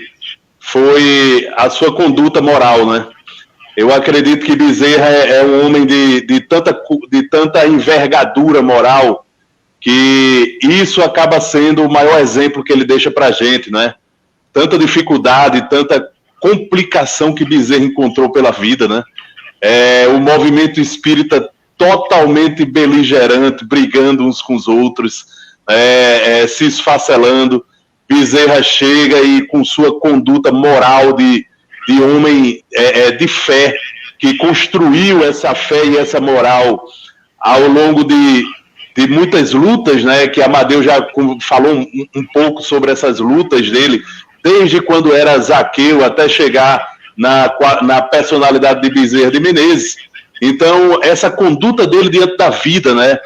a sua conduta moral, né? Eu acredito que Bezerra é um homem de tanta envergadura moral, que isso acaba sendo o maior exemplo que ele deixa para a gente, né? Tanta dificuldade, tanta complicação que Bezerra encontrou pela vida, né? O movimento espírita totalmente beligerante, brigando uns com os outros, se esfacelando. Bezerra chega e, com sua conduta moral de homem de fé, que construiu essa fé e essa moral ao longo de muitas lutas, né, que Amadeu já falou um pouco sobre essas lutas dele, desde quando era Zaqueu até chegar na personalidade de Bezerra de Menezes. Então, essa conduta dele diante da vida, né,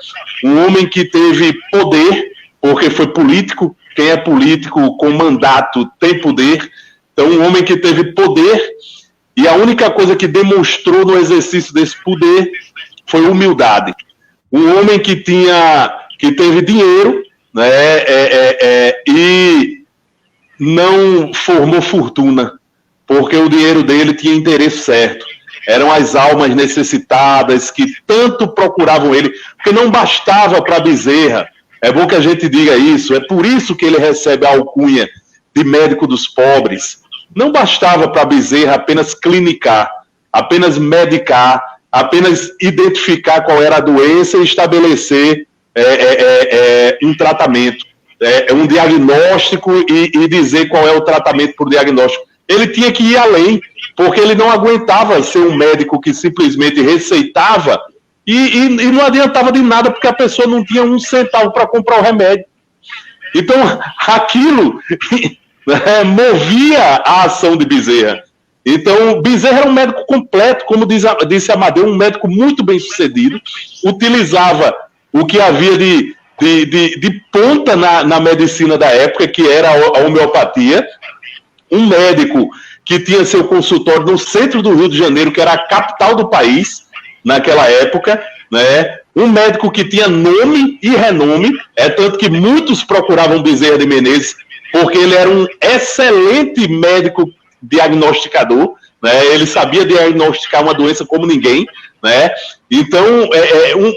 um homem que teve poder, porque foi político. Quem é político com mandato tem poder. Então, um homem que teve poder, e a única coisa que demonstrou no exercício desse poder foi humildade. Um homem que teve dinheiro, né, e não formou fortuna, porque o dinheiro dele tinha interesse certo. Eram as almas necessitadas que tanto procuravam ele, porque não bastava para Bezerra. É bom que a gente diga isso, é por isso que ele recebe a alcunha de médico dos pobres. Não bastava para Bezerra apenas clinicar, apenas medicar, apenas identificar qual era a doença e estabelecer um tratamento, um diagnóstico e dizer qual é o tratamento por diagnóstico. Ele tinha que ir além, porque ele não aguentava ser um médico que simplesmente receitava e não adiantava de nada, porque a pessoa não tinha um centavo para comprar o remédio. Então, aquilo movia a ação de Bezerra. Então, Bezerra era um médico completo, como disse Amadeu, um médico muito bem sucedido, utilizava o que havia de ponta na medicina da época, que era a homeopatia. Um médico que tinha seu consultório no centro do Rio de Janeiro, que era a capital do país naquela época, né? um médico que tinha nome e renome, tanto que muitos procuravam Bezerra de Menezes, porque ele era um excelente médico diagnosticador, né? Ele sabia diagnosticar uma doença como ninguém, né? Então,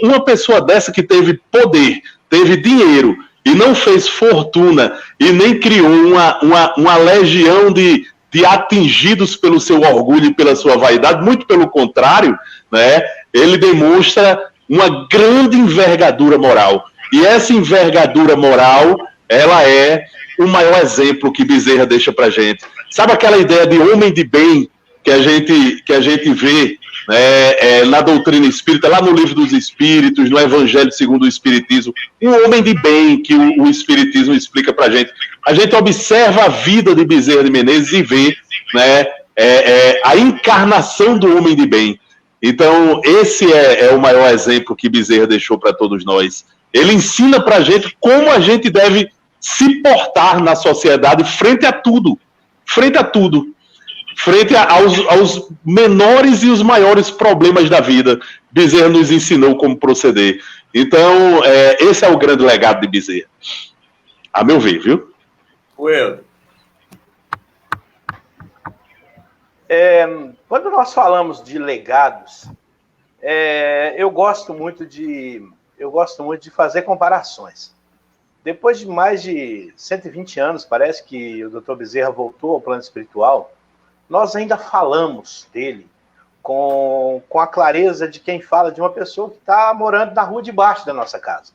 uma pessoa dessa que teve poder, teve dinheiro, e não fez fortuna, e nem criou uma legião de atingidos pelo seu orgulho e pela sua vaidade, muito pelo contrário, né? Ele demonstra uma grande envergadura moral. E essa envergadura moral, ela é o maior exemplo que Bezerra deixa pra gente. Sabe aquela ideia de homem de bem que a gente vê, né, na doutrina espírita, lá no Livro dos Espíritos, no Evangelho segundo o Espiritismo, um homem de bem que o Espiritismo explica pra gente. A gente observa a vida de Bezerra de Menezes e vê, né, a encarnação do homem de bem. Então, esse é o maior exemplo que Bezerra deixou para todos nós. Ele ensina pra gente como a gente deve se portar na sociedade frente a tudo. Frente aos menores e os maiores problemas da vida. Bezerra nos ensinou como proceder. Então, esse é o grande legado de Bezerra. A meu ver, viu? Quando nós falamos de legados, eu gosto muito de fazer comparações. Depois de mais de 120 anos, parece que o Dr. Bezerra voltou ao plano espiritual, nós ainda falamos dele com a clareza de quem fala de uma pessoa que está morando na rua de baixo da nossa casa.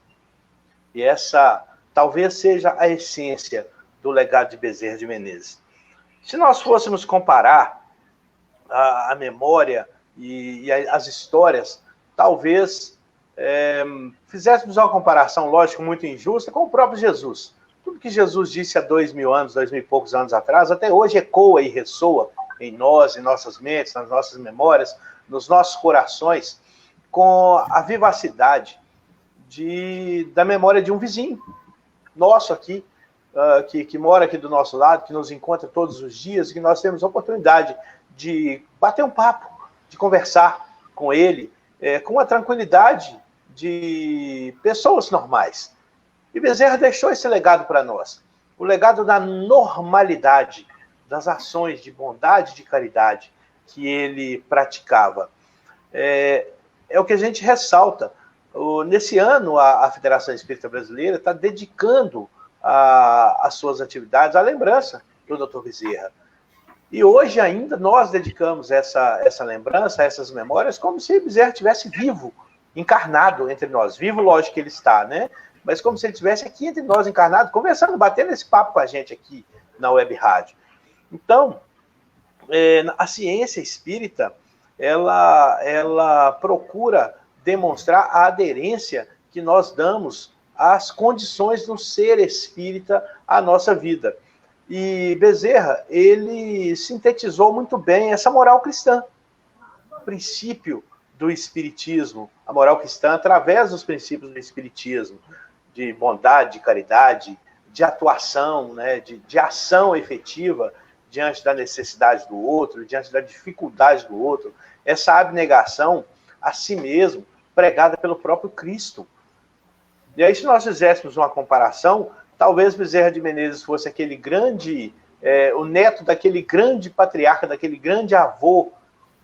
E essa talvez seja a essência do legado de Bezerra de Menezes. Se nós fôssemos comparar a memória e as histórias, talvez fizéssemos uma comparação, lógico, muito injusta com o próprio Jesus. Tudo que Jesus disse há 2000 anos, 2000 e poucos anos atrás, até hoje ecoa e ressoa em nós, em nossas mentes, nas nossas memórias, nos nossos corações, com a vivacidade da memória de um vizinho nosso aqui, que mora aqui do nosso lado, que nos encontra todos os dias, e que nós temos a oportunidade de bater um papo, de conversar com ele, com a tranquilidade de pessoas normais. E Bezerra deixou esse legado para nós, o legado da normalidade, das ações de bondade e de caridade que ele praticava. É o que a gente ressalta. Nesse ano, a Federação Espírita Brasileira está dedicando as suas atividades à lembrança do Dr. Bezerra. E hoje ainda nós dedicamos essa lembrança, essas memórias, como se Bezerra estivesse vivo, encarnado entre nós. Vivo, lógico que ele está, né? Mas como se ele estivesse aqui entre nós, encarnado, conversando, batendo esse papo com a gente aqui na Web Rádio. Então, a ciência espírita, ela procura demonstrar a aderência que nós damos às condições do ser espírita à nossa vida. E Bezerra, ele sintetizou muito bem essa moral cristã, o princípio do espiritismo, a moral cristã através dos princípios do espiritismo, de bondade, de caridade, de atuação, né, de ação efetiva diante da necessidade do outro, diante da dificuldade do outro, essa abnegação a si mesmo, pregada pelo próprio Cristo. E aí, se nós fizéssemos uma comparação, talvez Bezerra de Menezes fosse aquele grande, o neto daquele grande patriarca, daquele grande avô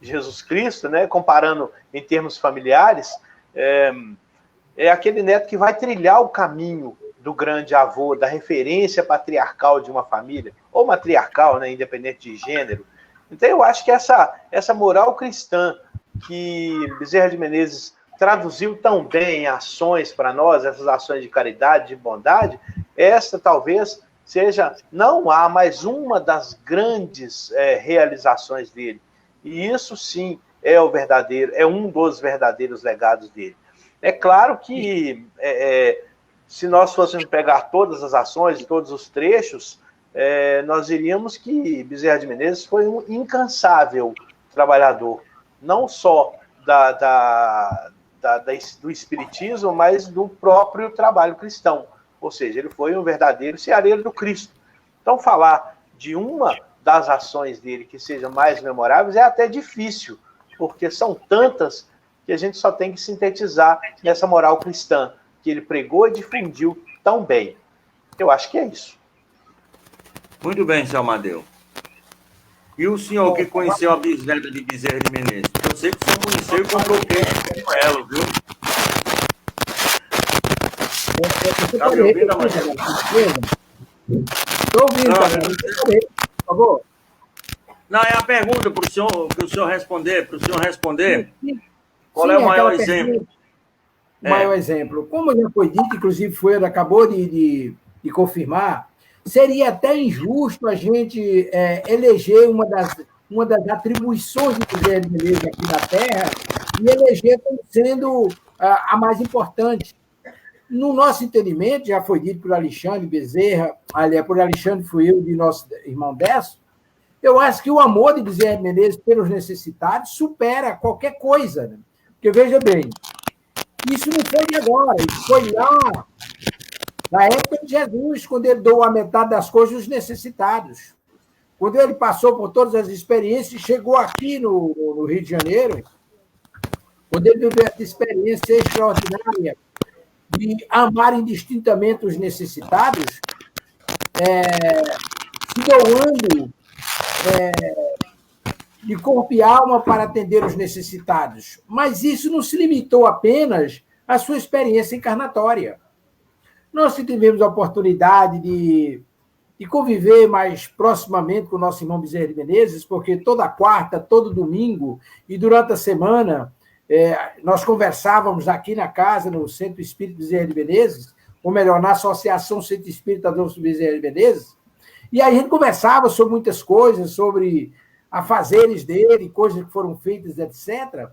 Jesus Cristo, né? Comparando em termos familiares, é aquele neto que vai trilhar o caminho do grande avô, da referência patriarcal de uma família, ou matriarcal, né? Independente de gênero. Então, eu acho que essa moral cristã que Bezerra de Menezes traduziu tão bem em ações para nós, essas ações de caridade, de bondade, esta talvez seja, não há, mas uma das grandes realizações dele. E isso sim é um dos verdadeiros legados dele. É claro que se nós fôssemos pegar todas as ações, todos os trechos, nós diríamos que Bezerra de Menezes foi um incansável trabalhador, não só do espiritismo, mas do próprio trabalho cristão. Ou seja, ele foi um verdadeiro ceareiro do Cristo. Então, falar de uma das ações dele que sejam mais memoráveis é até difícil, porque são tantas que a gente só tem que sintetizar nessa moral cristã que ele pregou e difundiu tão bem. Eu acho que é isso. Muito bem, seu Amadeu. E o senhor que conheceu a bisneta de Bezerra de Menezes? Eu sei que o senhor conheceu e comprou queijo com ela, viu? Está me ouvindo, Amadeu? Estou ouvindo, por favor. Não, é a pergunta para o senhor responder. Qual Sim, é o maior exemplo? O maior exemplo. Como já foi dito, inclusive Fueda acabou de confirmar, seria até injusto a gente eleger uma das atribuições de Bezerra de Menezes aqui na Terra e eleger como sendo a mais importante. No nosso entendimento, já foi dito por Alexandre Bezerra, aliás, por Alexandre Fuel, de nosso irmão Décio, eu acho que o amor de Bezerra de Menezes pelos necessitados supera qualquer coisa. Né? Porque, veja bem, isso não foi de agora, isso foi lá, na época de Jesus, quando ele doou a metade das coisas aos necessitados. Quando ele passou por todas as experiências, chegou aqui no Rio de Janeiro, quando ele viveu essa experiência extraordinária de amar indistintamente os necessitados, se doando de corpo e alma para atender os necessitados. Mas isso não se limitou apenas à sua experiência encarnatória. Nós tivemos a oportunidade de conviver mais proximamente com o nosso irmão Bezerra de Menezes, porque toda quarta, todo domingo e durante a semana nós conversávamos aqui na casa, no Centro Espírita Bezerra de Menezes, ou melhor, na Associação Centro Espírita Adolfo Bezerra de Menezes, e aí a gente conversava sobre muitas coisas, sobre afazeres dele, coisas que foram feitas, etc.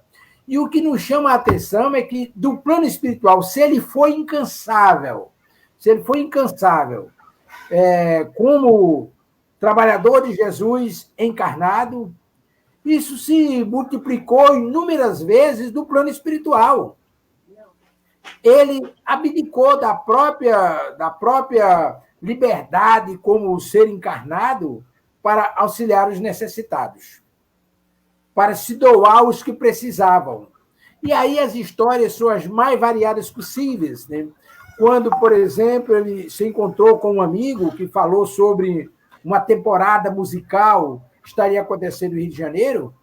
E o que nos chama a atenção é que, do plano espiritual, se ele foi incansável, como trabalhador de Jesus encarnado, isso se multiplicou inúmeras vezes do plano espiritual. Ele abdicou da própria liberdade como ser encarnado para auxiliar os necessitados, para se doar aos que precisavam. E aí as histórias são as mais variadas possíveis. Né? Quando, por exemplo, ele se encontrou com um amigo que falou sobre uma temporada musical que estaria acontecendo no Rio de Janeiro,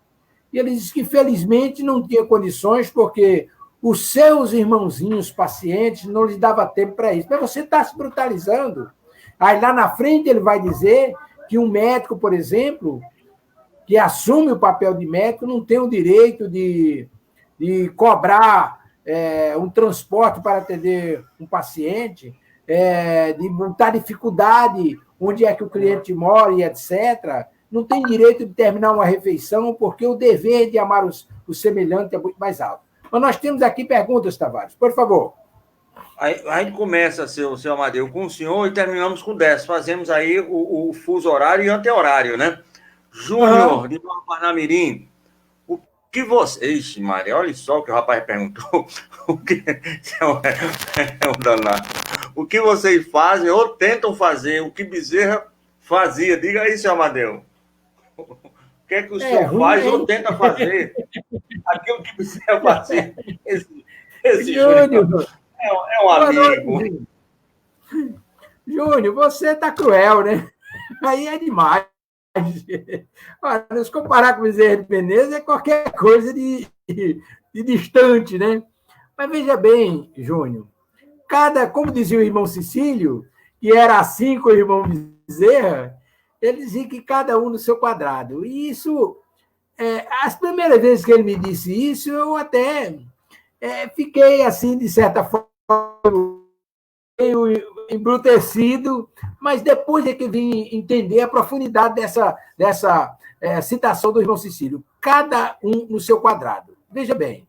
e ele disse que, felizmente, não tinha condições, porque os seus irmãozinhos pacientes não lhes dava tempo para isso. Mas você está se brutalizando. Aí, lá na frente, ele vai dizer que um médico, por exemplo, que assume o papel de médico, não tem o direito de cobrar um transporte para atender um paciente, de botar dificuldade onde é que o cliente mora e etc. Não tem direito de terminar uma refeição, porque o dever de amar o semelhante é muito mais alto. Mas nós temos aqui perguntas, Tavares. Por favor. A gente começa, seu Amadeu, com o senhor e terminamos com o Décio. Fazemos aí o fuso horário e anti-horário, né? Júnior, de Nova Parnamirim, o que você... Ixi, Maria, olha só o que o rapaz perguntou. O que... É um danado. O que vocês fazem ou tentam fazer, o que Bezerra fazia? Diga aí, seu Amadeu. O que é que o senhor faz ou tenta fazer? Aquilo que Bezerra fazia. Esse Júnior é um amigo. Júnior, você está cruel, né? Aí é demais. Olha, se comparar com o Bezerra de Menezes, é qualquer coisa de distante, né? Mas veja bem, Júnior, como dizia o irmão Cecílio, que era assim com o irmão Bezerra, ele dizia que cada um no seu quadrado. E isso, as primeiras vezes que ele me disse isso, eu até fiquei, assim, de certa forma, meio embrutecido, mas depois é que vim entender a profundidade dessa citação do irmão Cecílio. Cada um no seu quadrado. Veja bem,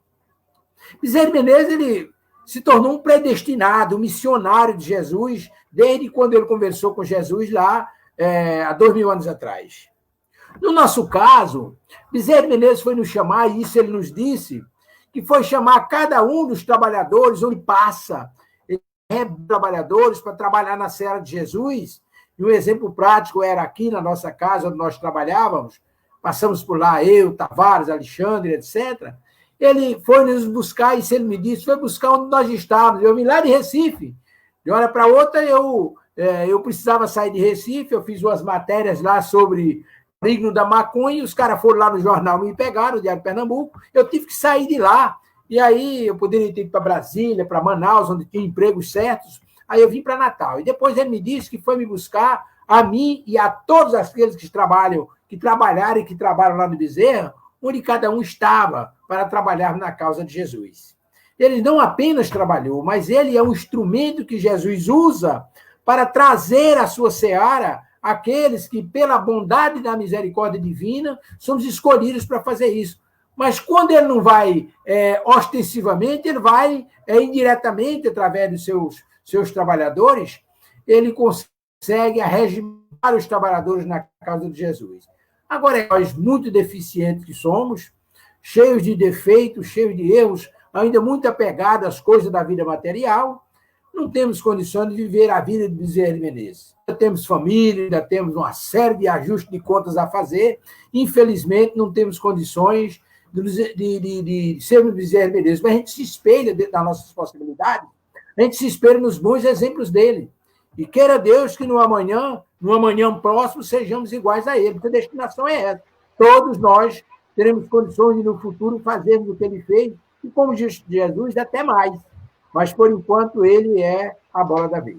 Bezerra de Menezes, ele se tornou um predestinado, um missionário de Jesus, desde quando ele conversou com Jesus lá, há 2000 anos atrás. No nosso caso, Bezerra de Menezes foi nos chamar, e isso ele nos disse, que foi chamar cada um dos trabalhadores onde passa, trabalhadores para trabalhar na Seara de Jesus, e um exemplo prático era aqui na nossa casa, onde nós trabalhávamos, passamos por lá, eu, Tavares, Alexandre, etc., Ele foi nos buscar, e se ele me disse, foi buscar onde nós estávamos. Eu vim lá de Recife. De uma hora para outra, eu precisava sair de Recife, eu fiz umas matérias lá sobre o maligno da maconha, e os caras foram lá no jornal, me pegaram, o Diário de Pernambuco, eu tive que sair de lá. E aí eu poderia ter ido para Brasília, para Manaus, onde tinha empregos certos. Aí eu vim para Natal. E depois ele me disse que foi me buscar a mim e a todos aqueles que trabalharam e que trabalham lá no Bezerra, onde cada um estava para trabalhar na causa de Jesus. Ele não apenas trabalhou, mas ele é um instrumento que Jesus usa para trazer à sua seara aqueles que, pela bondade da misericórdia divina, somos escolhidos para fazer isso. Mas quando ele não vai ostensivamente, ele vai indiretamente, através dos seus trabalhadores, ele consegue arregimentar os trabalhadores na causa de Jesus. Agora, nós muito deficientes que somos, cheios de defeitos, cheios de erros, ainda muito apegados às coisas da vida material, não temos condições de viver a vida de Bezerra de Menezes. Ainda temos família, ainda temos uma série de ajustes de contas a fazer. Infelizmente, não temos condições de sermos Bezerra de Menezes, mas a gente se espelha dentro das nossas possibilidades, a gente se espelha nos bons exemplos dele. E queira Deus que no amanhã próximo, sejamos iguais a ele, porque a destinação é essa. Todos nós teremos condições de, no futuro, fazermos o que ele fez, e como Jesus, até mais. Mas, por enquanto, ele é a bola da vez.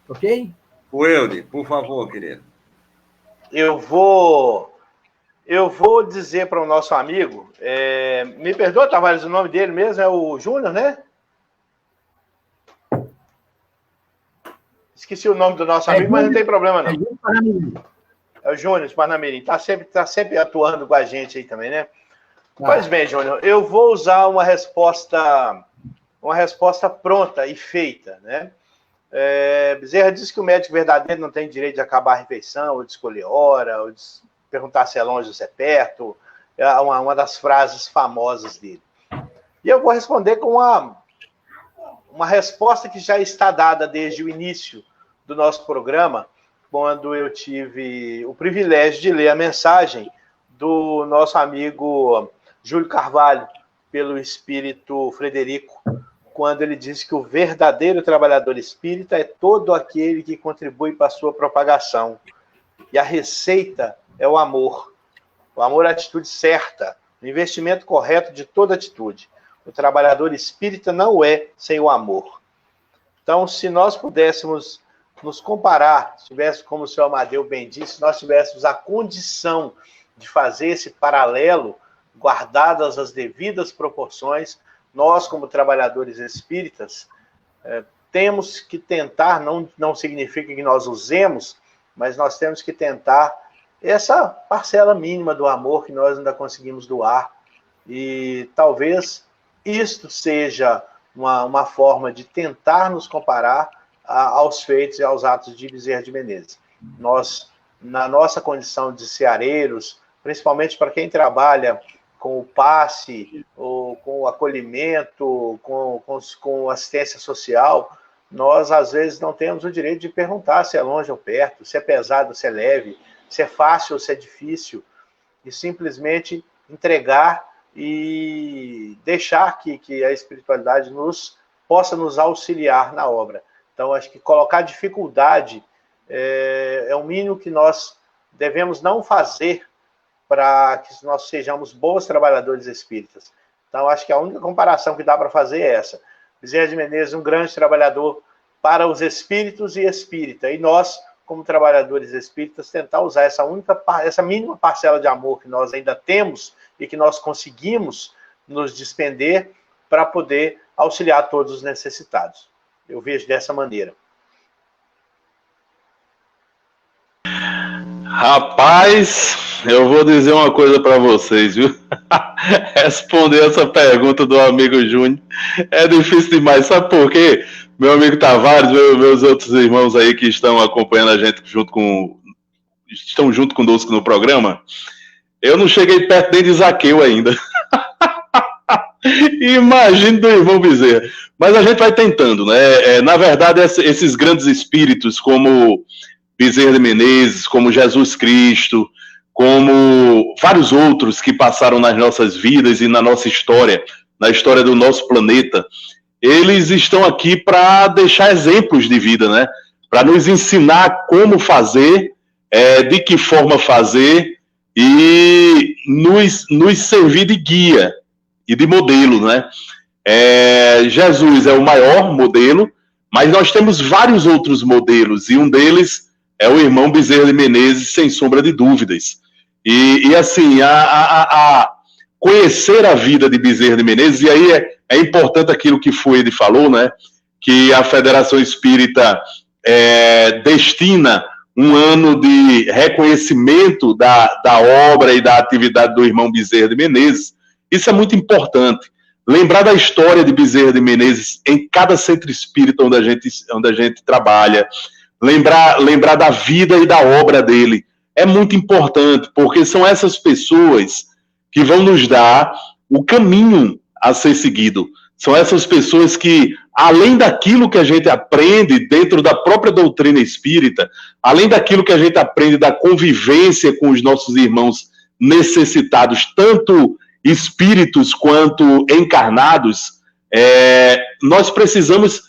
Ok? Fuelde, por favor, querido. Eu vou dizer para o nosso amigo, me perdoa, Tavares, o nome dele mesmo é o Júnior, né? Esqueci o nome do nosso amigo, mas não tem problema, não. É o Júnior de Parnamirim. Está sempre atuando com a gente aí também, né? Pois bem, Júnior, eu vou usar uma resposta pronta e feita, né? Bezerra disse que o médico verdadeiro não tem direito de acabar a refeição, ou de escolher hora, ou de perguntar se é longe ou se é perto. É uma das frases famosas dele. E eu vou responder com uma resposta que já está dada desde o início do nosso programa, quando eu tive o privilégio de ler a mensagem do nosso amigo Júlio Carvalho, pelo espírito Frederico, quando ele disse que o verdadeiro trabalhador espírita é todo aquele que contribui para a sua propagação. E a receita é o amor. O amor é a atitude certa, o investimento correto de toda atitude. O trabalhador espírita não é sem o amor. Então, se nós pudéssemos nos comparar, se tivéssemos, como o senhor Amadeu bem disse, se nós tivéssemos a condição de fazer esse paralelo, guardadas as devidas proporções, nós, como trabalhadores espíritas, temos que tentar, não significa que nós usemos, mas nós temos que tentar essa parcela mínima do amor que nós ainda conseguimos doar. E talvez isto seja uma forma de tentar nos comparar aos feitos e aos atos de Bezerra de Menezes. Nós, na nossa condição de ceareiros, principalmente para quem trabalha com o passe, ou com o acolhimento, com assistência social, nós, às vezes, não temos o direito de perguntar se é longe ou perto, se é pesado ou se é leve, se é fácil ou se é difícil, e simplesmente entregar e deixar que a espiritualidade possa nos auxiliar na obra. Então, acho que colocar dificuldade é o mínimo que nós devemos não fazer para que nós sejamos bons trabalhadores espíritas. Então, acho que a única comparação que dá para fazer é essa. Bezerra de Menezes, um grande trabalhador para os espíritos e espírita. E nós, como trabalhadores espíritas, tentar usar essa mínima parcela de amor que nós ainda temos e que nós conseguimos nos despender para poder auxiliar todos os necessitados. Eu vejo dessa maneira. Rapaz, eu vou dizer uma coisa para vocês, viu? Responder essa pergunta do amigo Júnior é difícil demais. Sabe por quê? Meu amigo Tavares, meus outros irmãos aí que estão acompanhando a gente estão junto conosco no programa, eu não cheguei perto nem de Zaqueu ainda. Imagino do irmão Bezerra. Mas a gente vai tentando, né? Na verdade, esses grandes espíritos como Bezerra de Menezes, como Jesus Cristo, como vários outros que passaram nas nossas vidas e na nossa história, na história do nosso planeta, eles estão aqui para deixar exemplos de vida, né? Para nos ensinar como fazer, de que forma fazer e nos servir de guia e de modelo, né? Jesus é o maior modelo, mas nós temos vários outros modelos, e um deles é o irmão Bezerra de Menezes, sem sombra de dúvidas. E assim, conhecer a vida de Bezerra de Menezes, e aí é importante aquilo que Fuede falou, né? Que a Federação Espírita destina um ano de reconhecimento da obra e da atividade do irmão Bezerra de Menezes. Isso é muito importante. Lembrar da história de Bezerra de Menezes em cada centro espírita onde a gente trabalha. Lembrar da vida e da obra dele. É muito importante, porque são essas pessoas que vão nos dar o caminho a ser seguido. São essas pessoas que, além daquilo que a gente aprende dentro da própria doutrina espírita, além daquilo que a gente aprende da convivência com os nossos irmãos necessitados, tanto espíritos quanto encarnados, nós precisamos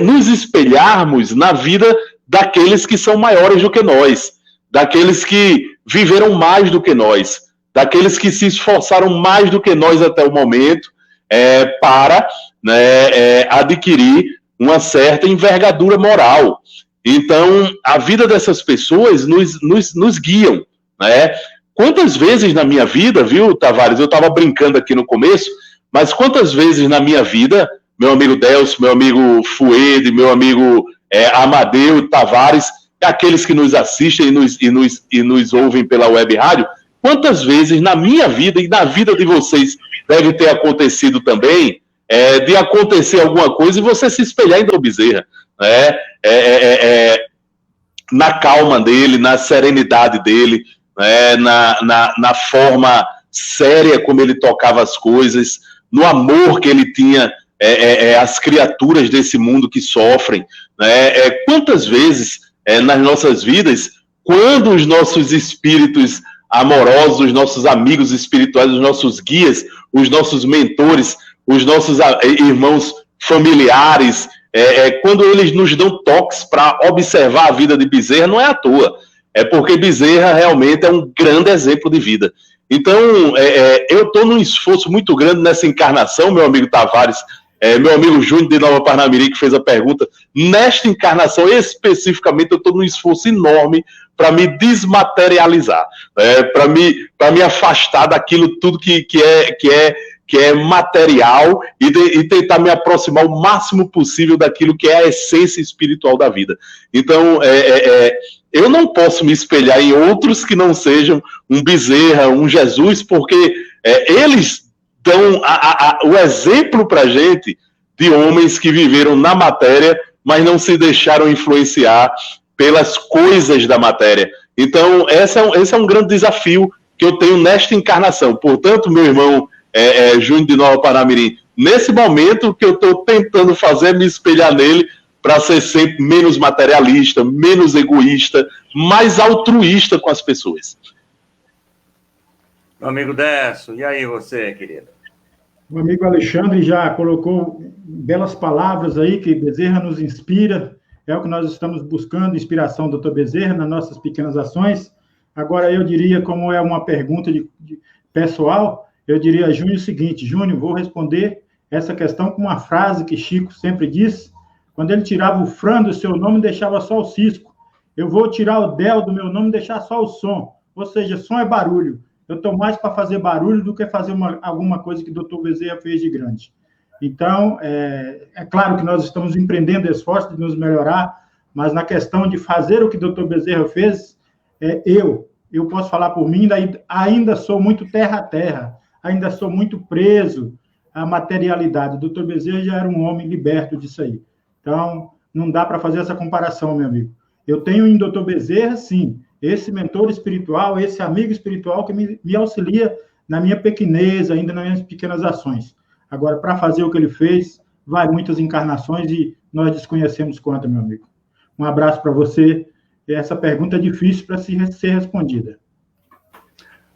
nos espelharmos na vida daqueles que são maiores do que nós, daqueles que viveram mais do que nós, daqueles que se esforçaram mais do que nós até o momento, para adquirir uma certa envergadura moral. Então, a vida dessas pessoas nos guiam, né? Quantas vezes na minha vida, viu, Tavares, eu estava brincando aqui no começo, mas quantas vezes na minha vida, meu amigo Delcio, meu amigo Fuede, meu amigo Amadeu Tavares, aqueles que nos assistem e nos ouvem pela web rádio, quantas vezes na minha vida e na vida de vocês deve ter acontecido também, de acontecer alguma coisa e você se espelhar em Dom Bezerra, né? Na calma dele, na serenidade dele, né? na forma séria como ele tocava as coisas, no amor que ele tinha às criaturas desse mundo que sofrem, né? Quantas vezes nas nossas vidas, quando os nossos espíritos amorosos, os nossos amigos espirituais, os nossos guias, os nossos mentores, os nossos irmãos familiares, quando eles nos dão toques para observar a vida de Bezerra, não é à toa, é porque Bezerra realmente é um grande exemplo de vida. Então, eu estou num esforço muito grande nessa encarnação, meu amigo Tavares, meu amigo Júnior de Nova Parnamirim, que fez a pergunta, nesta encarnação especificamente, eu estou num esforço enorme para me desmaterializar, para me afastar daquilo tudo que é material e tentar me aproximar o máximo possível daquilo que é a essência espiritual da vida. Então, eu não posso me espelhar em outros que não sejam um Bezerra, um Jesus, porque eles dão o exemplo para a gente de homens que viveram na matéria, mas não se deixaram influenciar pelas coisas da matéria. Então, esse é um grande desafio que eu tenho nesta encarnação. Portanto, meu irmão Júnior de Nova Parnamirim, nesse momento o que eu estou tentando fazer é me espelhar nele para ser sempre menos materialista, menos egoísta, mais altruísta com as pessoas. Meu amigo Décio, e aí você, querido? O amigo Alexandre já colocou belas palavras aí, que Bezerra nos inspira, é o que nós estamos buscando, inspiração do Dr. Bezerra nas nossas pequenas ações. Agora, eu diria, como é uma pergunta de pessoal, eu diria a Júnior o seguinte: Júnior, vou responder essa questão com uma frase que Chico sempre diz, quando ele tirava o Fran do seu nome, deixava só o cisco. Eu vou tirar o Del do meu nome e deixar só o som. Ou seja, som é barulho. Eu estou mais para fazer barulho do que fazer alguma coisa que o Dr. Bezerra fez de grande. Então, é claro que nós estamos empreendendo esforços de nos melhorar, mas na questão de fazer o que o Dr. Bezerra fez, eu posso falar por mim, ainda sou muito terra a terra, ainda sou muito preso à materialidade. O Dr. Bezerra já era um homem liberto disso aí. Então, não dá para fazer essa comparação, meu amigo. Eu tenho em Dr. Bezerra, sim, esse mentor espiritual, esse amigo espiritual que me auxilia na minha pequenez, ainda nas minhas pequenas ações. Agora, para fazer o que ele fez, vai muitas encarnações e nós desconhecemos quanto, meu amigo. Um abraço para você. Essa pergunta é difícil para ser respondida.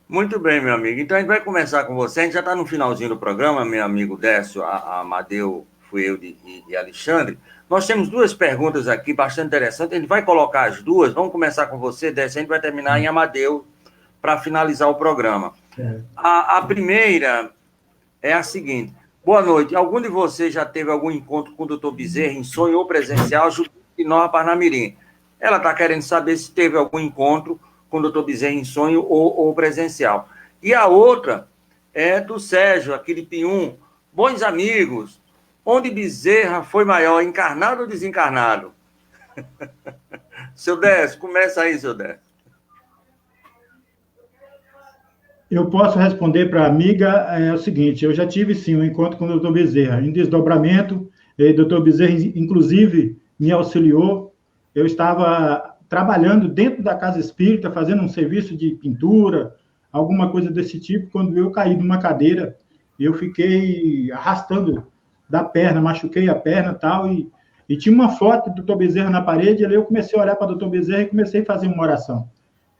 Muito bem, meu amigo. Então a gente vai começar com você. A gente já está no finalzinho do programa, meu amigo Décio, Amadeu, Fuelde e Alexandre. Nós temos duas perguntas aqui bastante interessantes. A gente vai colocar as duas. Vamos começar com você, Décio. A gente vai terminar em Amadeu para finalizar o programa. A primeira é a seguinte. Boa noite. Algum de vocês já teve algum encontro com o doutor Bezerra em sonho ou presencial de Nova Parnamirim? Ela está querendo saber se teve algum encontro com o doutor Bezerra em sonho ou presencial. E a outra é do Sérgio, aqui de Pium. Bons amigos, onde Bezerra foi maior, encarnado ou desencarnado? Seu Décio, começa aí, seu Décio. Eu posso responder para a amiga o seguinte, eu já tive, sim, um encontro com o doutor Bezerra, em desdobramento, o doutor Bezerra, inclusive, me auxiliou. Eu estava trabalhando dentro da casa espírita, fazendo um serviço de pintura, alguma coisa desse tipo, quando eu caí numa cadeira, eu fiquei arrastando da perna, machuquei a perna e tinha uma foto do doutor Bezerra na parede, e aí eu comecei a olhar para o doutor Bezerra e comecei a fazer uma oração.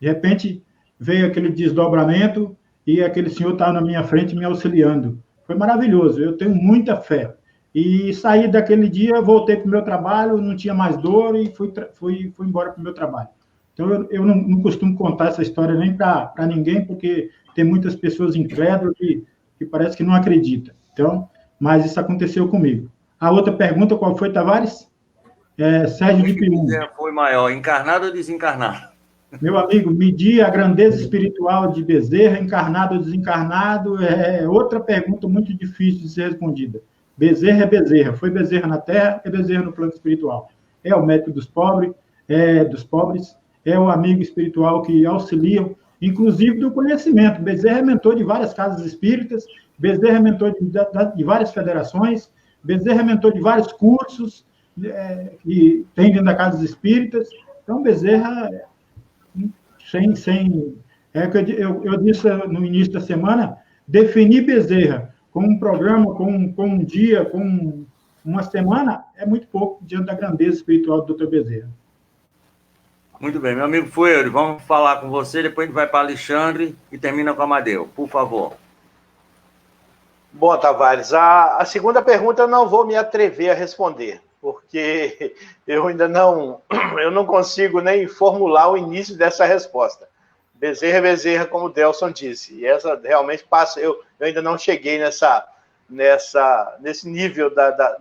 De repente, veio aquele desdobramento e aquele senhor estava na minha frente me auxiliando. Foi maravilhoso, eu tenho muita fé. E saí daquele dia, voltei para o meu trabalho, não tinha mais dor e fui embora para o meu trabalho. Então, eu não costumo contar essa história nem para ninguém, porque tem muitas pessoas incrédulas que parece que não acreditam. Então, mas isso aconteceu comigo. A outra pergunta, qual foi, Tavares? Sérgio de Pium. Foi maior, encarnado ou desencarnado? Meu amigo, medir a grandeza espiritual de Bezerra, encarnado ou desencarnado, é outra pergunta muito difícil de ser respondida. Bezerra é Bezerra. Foi Bezerra na Terra, é Bezerra no plano espiritual. É o médico dos pobres, é o amigo espiritual que auxilia, inclusive do conhecimento. Bezerra é mentor de várias casas espíritas, Bezerra é mentor de várias federações, Bezerra é mentor de vários cursos que tem dentro das casas espíritas. Então, Bezerra, eu disse no início da semana, definir Bezerra com um programa, com um dia, com uma semana, é muito pouco diante da grandeza espiritual do Dr. Bezerra. Muito bem, meu amigo Fueiro, vamos falar com você, depois a gente vai para Alexandre e termina com Amadeu, por favor. Bom, Tavares, a segunda pergunta eu não vou me atrever a responder, porque eu ainda não consigo nem formular o início dessa resposta. Bezerra é Bezerra, como o Delson disse, e essa realmente passa, eu ainda não cheguei nesse nível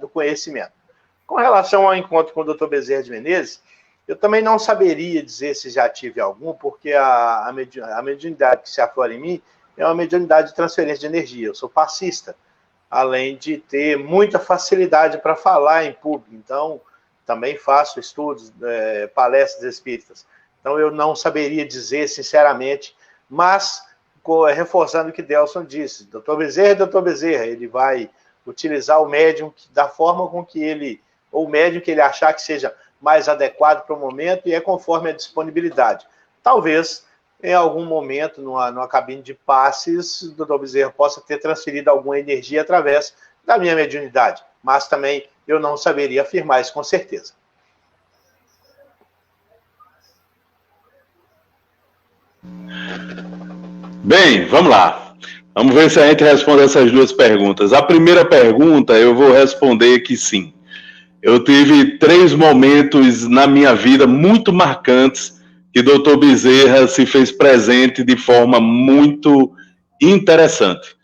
do conhecimento. Com relação ao encontro com o Dr. Bezerra de Menezes, eu também não saberia dizer se já tive algum, porque a mediunidade que se aflora em mim é uma mediunidade de transferência de energia. Eu sou passista, além de ter muita facilidade para falar em público. Então, também faço estudos, palestras espíritas. Então, eu não saberia dizer, sinceramente, mas, reforçando o que Delson disse, Dr. Bezerra é Dr. Bezerra, ele vai utilizar o médium da forma com que ele, ou o médium que ele achar que seja mais adequado para o momento, e é conforme a disponibilidade. Talvez, em algum momento, numa cabine de passes, o Dr. Bezerra possa ter transferido alguma energia através da minha mediunidade, mas também eu não saberia afirmar isso com certeza. Bem, vamos lá. Vamos ver se a gente responde essas duas perguntas. A primeira pergunta, eu vou responder que sim. Eu tive 3 momentos na minha vida muito marcantes que o Dr. Bezerra se fez presente de forma muito interessante.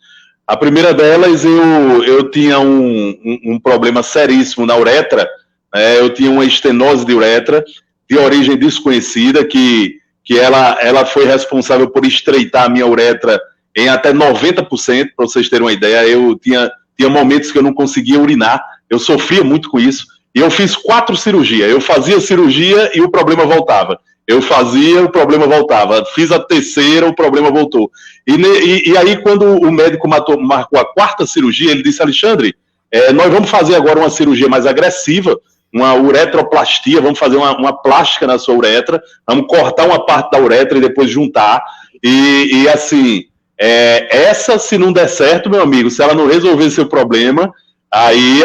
A primeira delas, eu tinha um problema seríssimo na uretra, eu tinha uma estenose de uretra de origem desconhecida, que ela foi responsável por estreitar a minha uretra em até 90%, para vocês terem uma ideia. Eu tinha momentos que eu não conseguia urinar, eu sofria muito com isso, e eu fiz 4 cirurgias. Eu fazia cirurgia e o problema voltava. Eu fazia, o problema voltava. Fiz a terceira, o problema voltou. E aí, quando o médico marcou a 4ª cirurgia, ele disse: Alexandre, nós vamos fazer agora uma cirurgia mais agressiva, uma uretroplastia, vamos fazer uma plástica na sua uretra, vamos cortar uma parte da uretra e depois juntar. E assim, essa, se não der certo, meu amigo, se ela não resolver seu problema, aí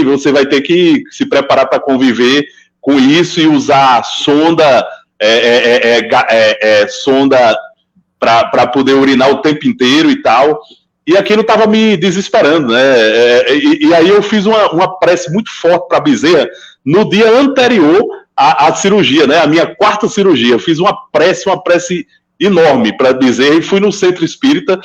você vai ter que se preparar para conviver com isso e usar sonda para poder urinar o tempo inteiro e tal. E aquilo estava me desesperando, né? E aí eu fiz uma prece muito forte para Bezerra no dia anterior à cirurgia, né? A minha 4ª cirurgia. Eu fiz uma prece enorme para Bezerra e fui no Centro Espírita,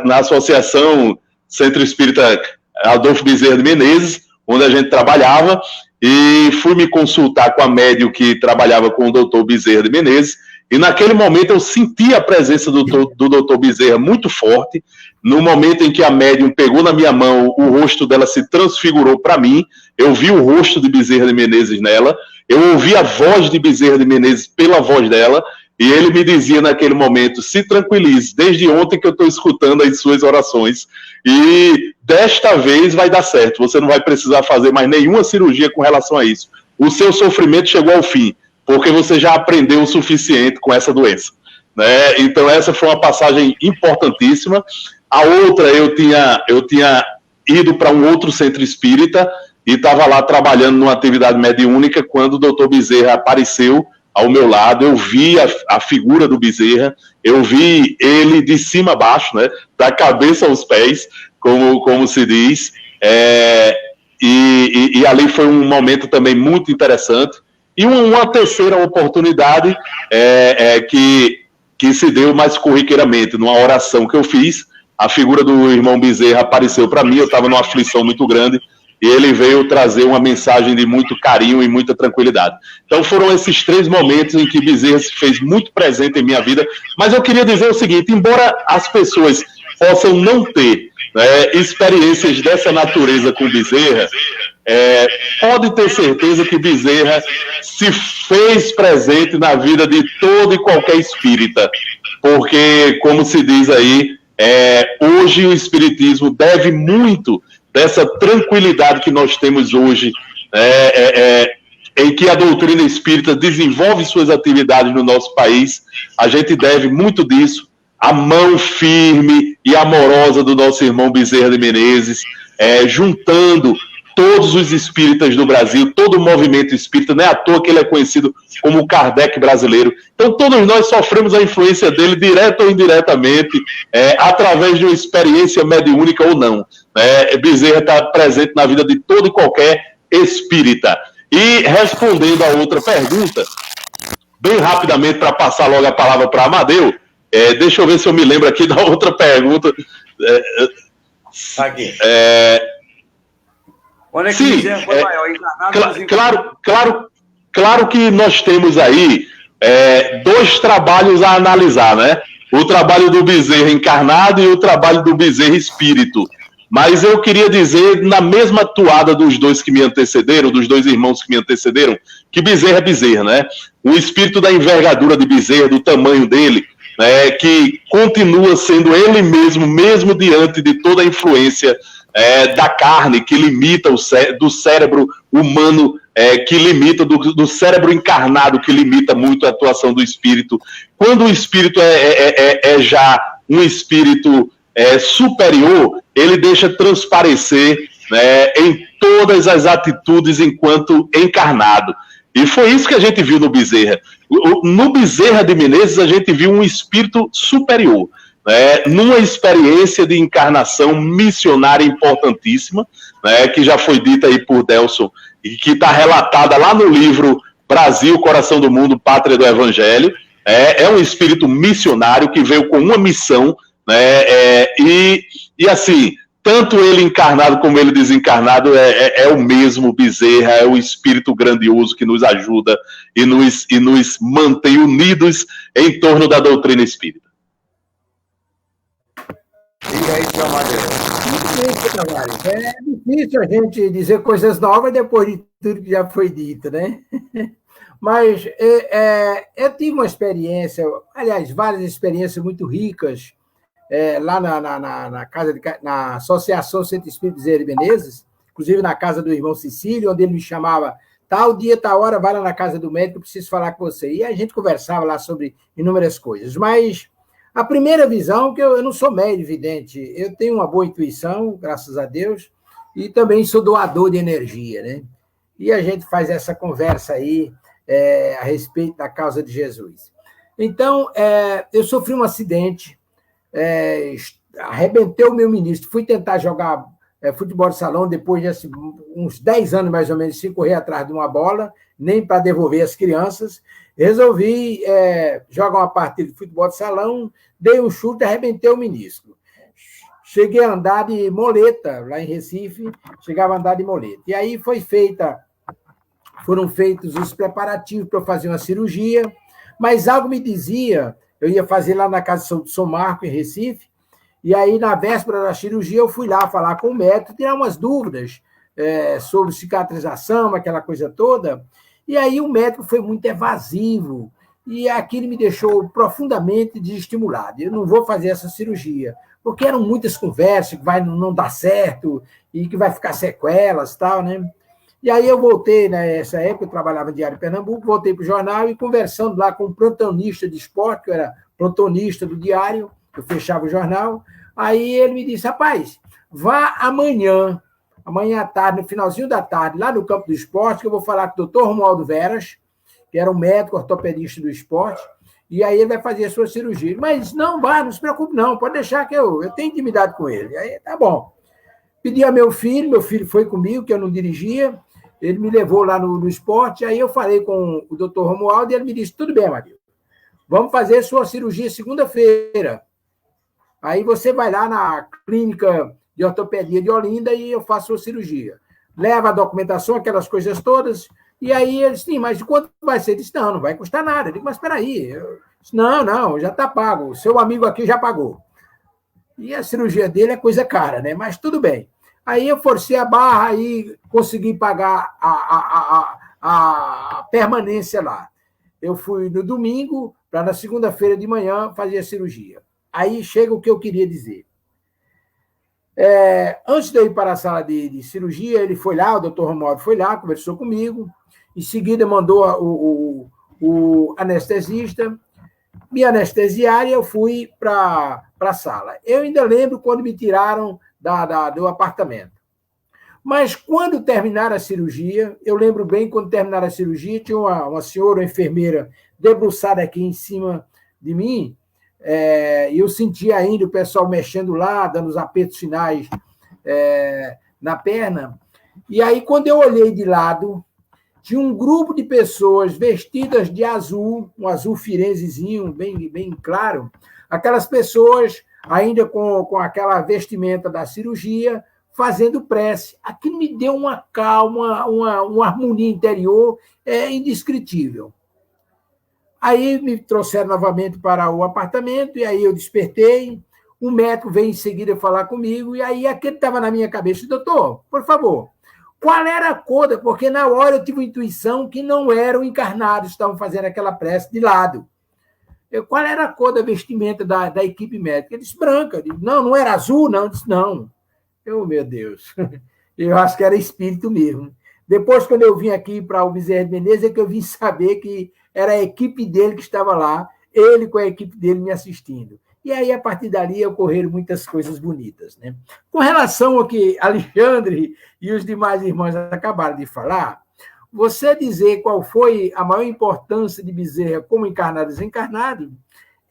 na Associação Centro Espírita Adolfo Bezerra de Menezes, onde a gente trabalhava, e fui me consultar com a médium que trabalhava com o doutor Bezerra de Menezes. E naquele momento eu senti a presença do doutor Bezerra muito forte. No momento em que a médium pegou na minha mão, o rosto dela se transfigurou para mim. Eu vi o rosto de Bezerra de Menezes nela. Eu ouvi a voz de Bezerra de Menezes pela voz dela. E ele me dizia naquele momento: se tranquilize, desde ontem que eu estou escutando as suas orações. E desta vez vai dar certo. Você não vai precisar fazer mais nenhuma cirurgia com relação a isso. O seu sofrimento chegou ao fim, porque você já aprendeu o suficiente com essa doença, né? Então essa foi uma passagem importantíssima. A outra, eu tinha ido para um outro centro espírita e estava lá trabalhando numa atividade mediúnica quando o doutor Bezerra apareceu ao meu lado. Eu vi a figura do Bezerra, eu vi ele de cima a baixo, né? Da cabeça aos pés, como se diz, e ali foi um momento também muito interessante. E uma terceira oportunidade que se deu mais corriqueiramente, numa oração que eu fiz. A figura do irmão Bezerra apareceu para mim, eu estava numa aflição muito grande, e ele veio trazer uma mensagem de muito carinho e muita tranquilidade. Então foram esses 3 momentos em que Bezerra se fez muito presente em minha vida. Mas eu queria dizer o seguinte: embora as pessoas possam não ter, né, experiências dessa natureza com Bezerra, pode ter certeza que Bezerra se fez presente na vida de todo e qualquer espírita, porque, como se diz aí, hoje o espiritismo deve muito dessa tranquilidade que nós temos hoje, em que a doutrina espírita desenvolve suas atividades no nosso país. A gente deve muito disso à mão firme e amorosa do nosso irmão Bezerra de Menezes, juntando todos os espíritas do Brasil, todo o movimento espírita. Não é à toa que ele é conhecido como o Kardec brasileiro. Então todos nós sofremos a influência dele, direta ou indiretamente, através de uma experiência mediúnica ou não. Bezerra está presente na vida de todo e qualquer espírita. E respondendo a outra pergunta, bem rapidamente, para passar logo a palavra para Amadeu, deixa eu ver se eu me lembro aqui da outra pergunta. Aqui. Onde é que Bezerra foi maior, encarnado? Claro que nós temos aí 2 trabalhos a analisar, né? O trabalho do Bezerra encarnado e o trabalho do Bezerra espírito. Mas eu queria dizer, na mesma toada dos 2 que me antecederam, dos 2 irmãos que me antecederam, que Bezerra é Bezerra, né? O espírito da envergadura de Bezerra, do tamanho dele, né, que continua sendo ele mesmo diante de toda a influência da carne, que limita do cérebro humano, que limita do cérebro encarnado, que limita muito a atuação do espírito. Quando o espírito é já um espírito superior, ele deixa transparecer, né, em todas as atitudes enquanto encarnado. E foi isso que a gente viu no Bezerra. No Bezerra de Menezes, a gente viu um espírito superior, numa experiência de encarnação missionária importantíssima, que já foi dita aí por Delson, e que está relatada lá no livro Brasil, Coração do Mundo, Pátria do Evangelho. É um espírito missionário que veio com uma missão, e assim, tanto ele encarnado como ele desencarnado é o mesmo Bezerra, é o espírito grandioso que nos ajuda e nos mantém unidos em torno da doutrina espírita. E aí, seu Amadeu? É difícil a gente dizer coisas novas depois de tudo que já foi dito, né? Mas eu tive uma experiência, aliás, várias experiências muito ricas, lá na Associação Centro Espírita Bezerra de Menezes, inclusive na casa do irmão Cecílio, onde ele me chamava, tal dia, tal hora, vai lá na casa do médico, eu preciso falar com você. E a gente conversava lá sobre inúmeras coisas. Mas a primeira visão, que eu não sou médio vidente, eu tenho uma boa intuição, graças a Deus, e também sou doador de energia, né? E a gente faz essa conversa aí a respeito da causa de Jesus. Então, eu sofri um acidente, arrebentei o meu menisco, fui tentar jogar futebol de salão depois de assim, uns 10 anos, mais ou menos, sem correr atrás de uma bola, nem para devolver as crianças. Resolvi jogar uma partida de futebol de salão, dei um chute e arrebentei o menisco. Cheguei a andar de moleta, lá em Recife, chegava a andar de moleta. E aí foram feitos os preparativos para eu fazer uma cirurgia, mas algo me dizia, eu ia fazer lá na casa de São Marco, em Recife, e aí, na véspera da cirurgia, eu fui lá falar com o médico, tirar umas dúvidas sobre cicatrização, aquela coisa toda, e aí o médico foi muito evasivo, e aquilo me deixou profundamente desestimulado. Eu não vou fazer essa cirurgia, porque eram muitas conversas que vai não dar certo, e que vai ficar sequelas e tal, né? E aí eu voltei, nessa época, eu trabalhava no Diário Pernambuco, voltei para o jornal e conversando lá com um plantonista de esporte, que eu era plantonista do Diário, eu fechava o jornal, aí ele me disse, rapaz, vá amanhã à tarde, no finalzinho da tarde, lá no campo do esporte, que eu vou falar com o doutor Romualdo Veras, que era um médico ortopedista do esporte, e aí ele vai fazer a sua cirurgia. Mas não se preocupe não, pode deixar que eu tenho intimidade com ele. Aí tá bom. Pedi a meu filho foi comigo, que eu não dirigia, ele me levou lá no esporte, aí eu falei com o doutor Romualdo e ele me disse, tudo bem, Amadeu, vamos fazer sua cirurgia segunda-feira. Aí você vai lá na clínica de ortopedia de Olinda e eu faço a cirurgia. Leva a documentação, aquelas coisas todas, e aí ele disse, sim, mas de quanto vai ser? Ele disse, não vai custar nada. Eu digo, mas espera aí. Eu disse, não, já está pago, o seu amigo aqui já pagou. E a cirurgia dele é coisa cara, né? Mas tudo bem. Aí eu forcei a barra e consegui pagar a permanência lá. Eu fui no domingo, para na segunda-feira de manhã fazer a cirurgia. Aí chega o que eu queria dizer. Antes de eu ir para a sala de cirurgia, ele foi lá, o doutor Romualdo foi lá, conversou comigo, em seguida mandou o anestesista me anestesiar e eu fui para a sala. Eu ainda lembro quando me tiraram do apartamento. Mas quando terminaram a cirurgia, eu lembro bem, quando terminaram a cirurgia, tinha uma senhora, uma enfermeira, debruçada aqui em cima de mim, e eu sentia ainda o pessoal mexendo lá, dando os apertos finais na perna. E aí, quando eu olhei de lado, tinha um grupo de pessoas vestidas de azul, um azul firenzezinho, bem claro, aquelas pessoas ainda com aquela vestimenta da cirurgia, fazendo prece. Aquilo me deu uma calma, uma harmonia interior indescritível. Aí me trouxeram novamente para o apartamento, e aí eu despertei, o médico veio em seguida falar comigo, e aí aquele estava na minha cabeça, doutor, por favor, qual era a cor? Porque na hora eu tive uma intuição que não eram encarnados que estavam fazendo aquela prece de lado. Qual era a cor da vestimenta da equipe médica? Ele disse, branca. Eu disse, não era azul, não. Eu disse, não. Meu Deus, eu acho que era espírito mesmo. Depois, quando eu vim aqui para o Bezerra de Menezes, é que eu vim saber que era a equipe dele que estava lá, ele com a equipe dele me assistindo. E aí, a partir dali, ocorreram muitas coisas bonitas, né? Com relação ao que Alexandre e os demais irmãos acabaram de falar, você dizer qual foi a maior importância de Bezerra como encarnado e desencarnado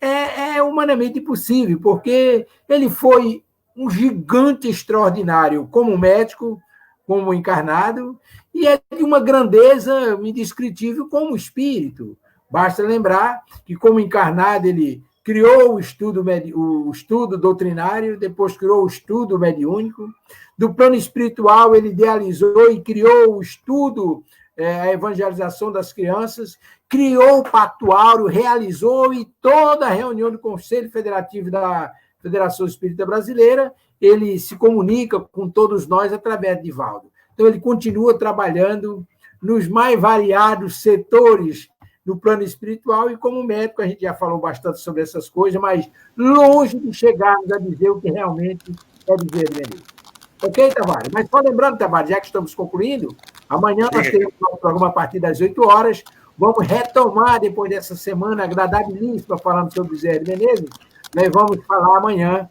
é humanamente impossível, porque ele foi um gigante extraordinário como médico, como encarnado, e é de uma grandeza indescritível como espírito. Basta lembrar que, como encarnado, ele criou o estudo doutrinário, depois criou o estudo mediúnico. Do plano espiritual, ele idealizou e criou o estudo, a evangelização das crianças, criou o Pacto Áureo, realizou, e toda a reunião do Conselho Federativo da Federação Espírita Brasileira, ele se comunica com todos nós através de Divaldo. Então, ele continua trabalhando nos mais variados setores do plano espiritual, e como médico a gente já falou bastante sobre essas coisas, mas longe de chegarmos a dizer o que realmente é dizer dele. Ok, Tavares? Mas só lembrando, Tavares, já que estamos concluindo, amanhã nós teremos um programa a partir das 8 horas, vamos retomar, depois dessa semana agradabilíssima, falando sobre Bezerra de Menezes, nós vamos falar amanhã,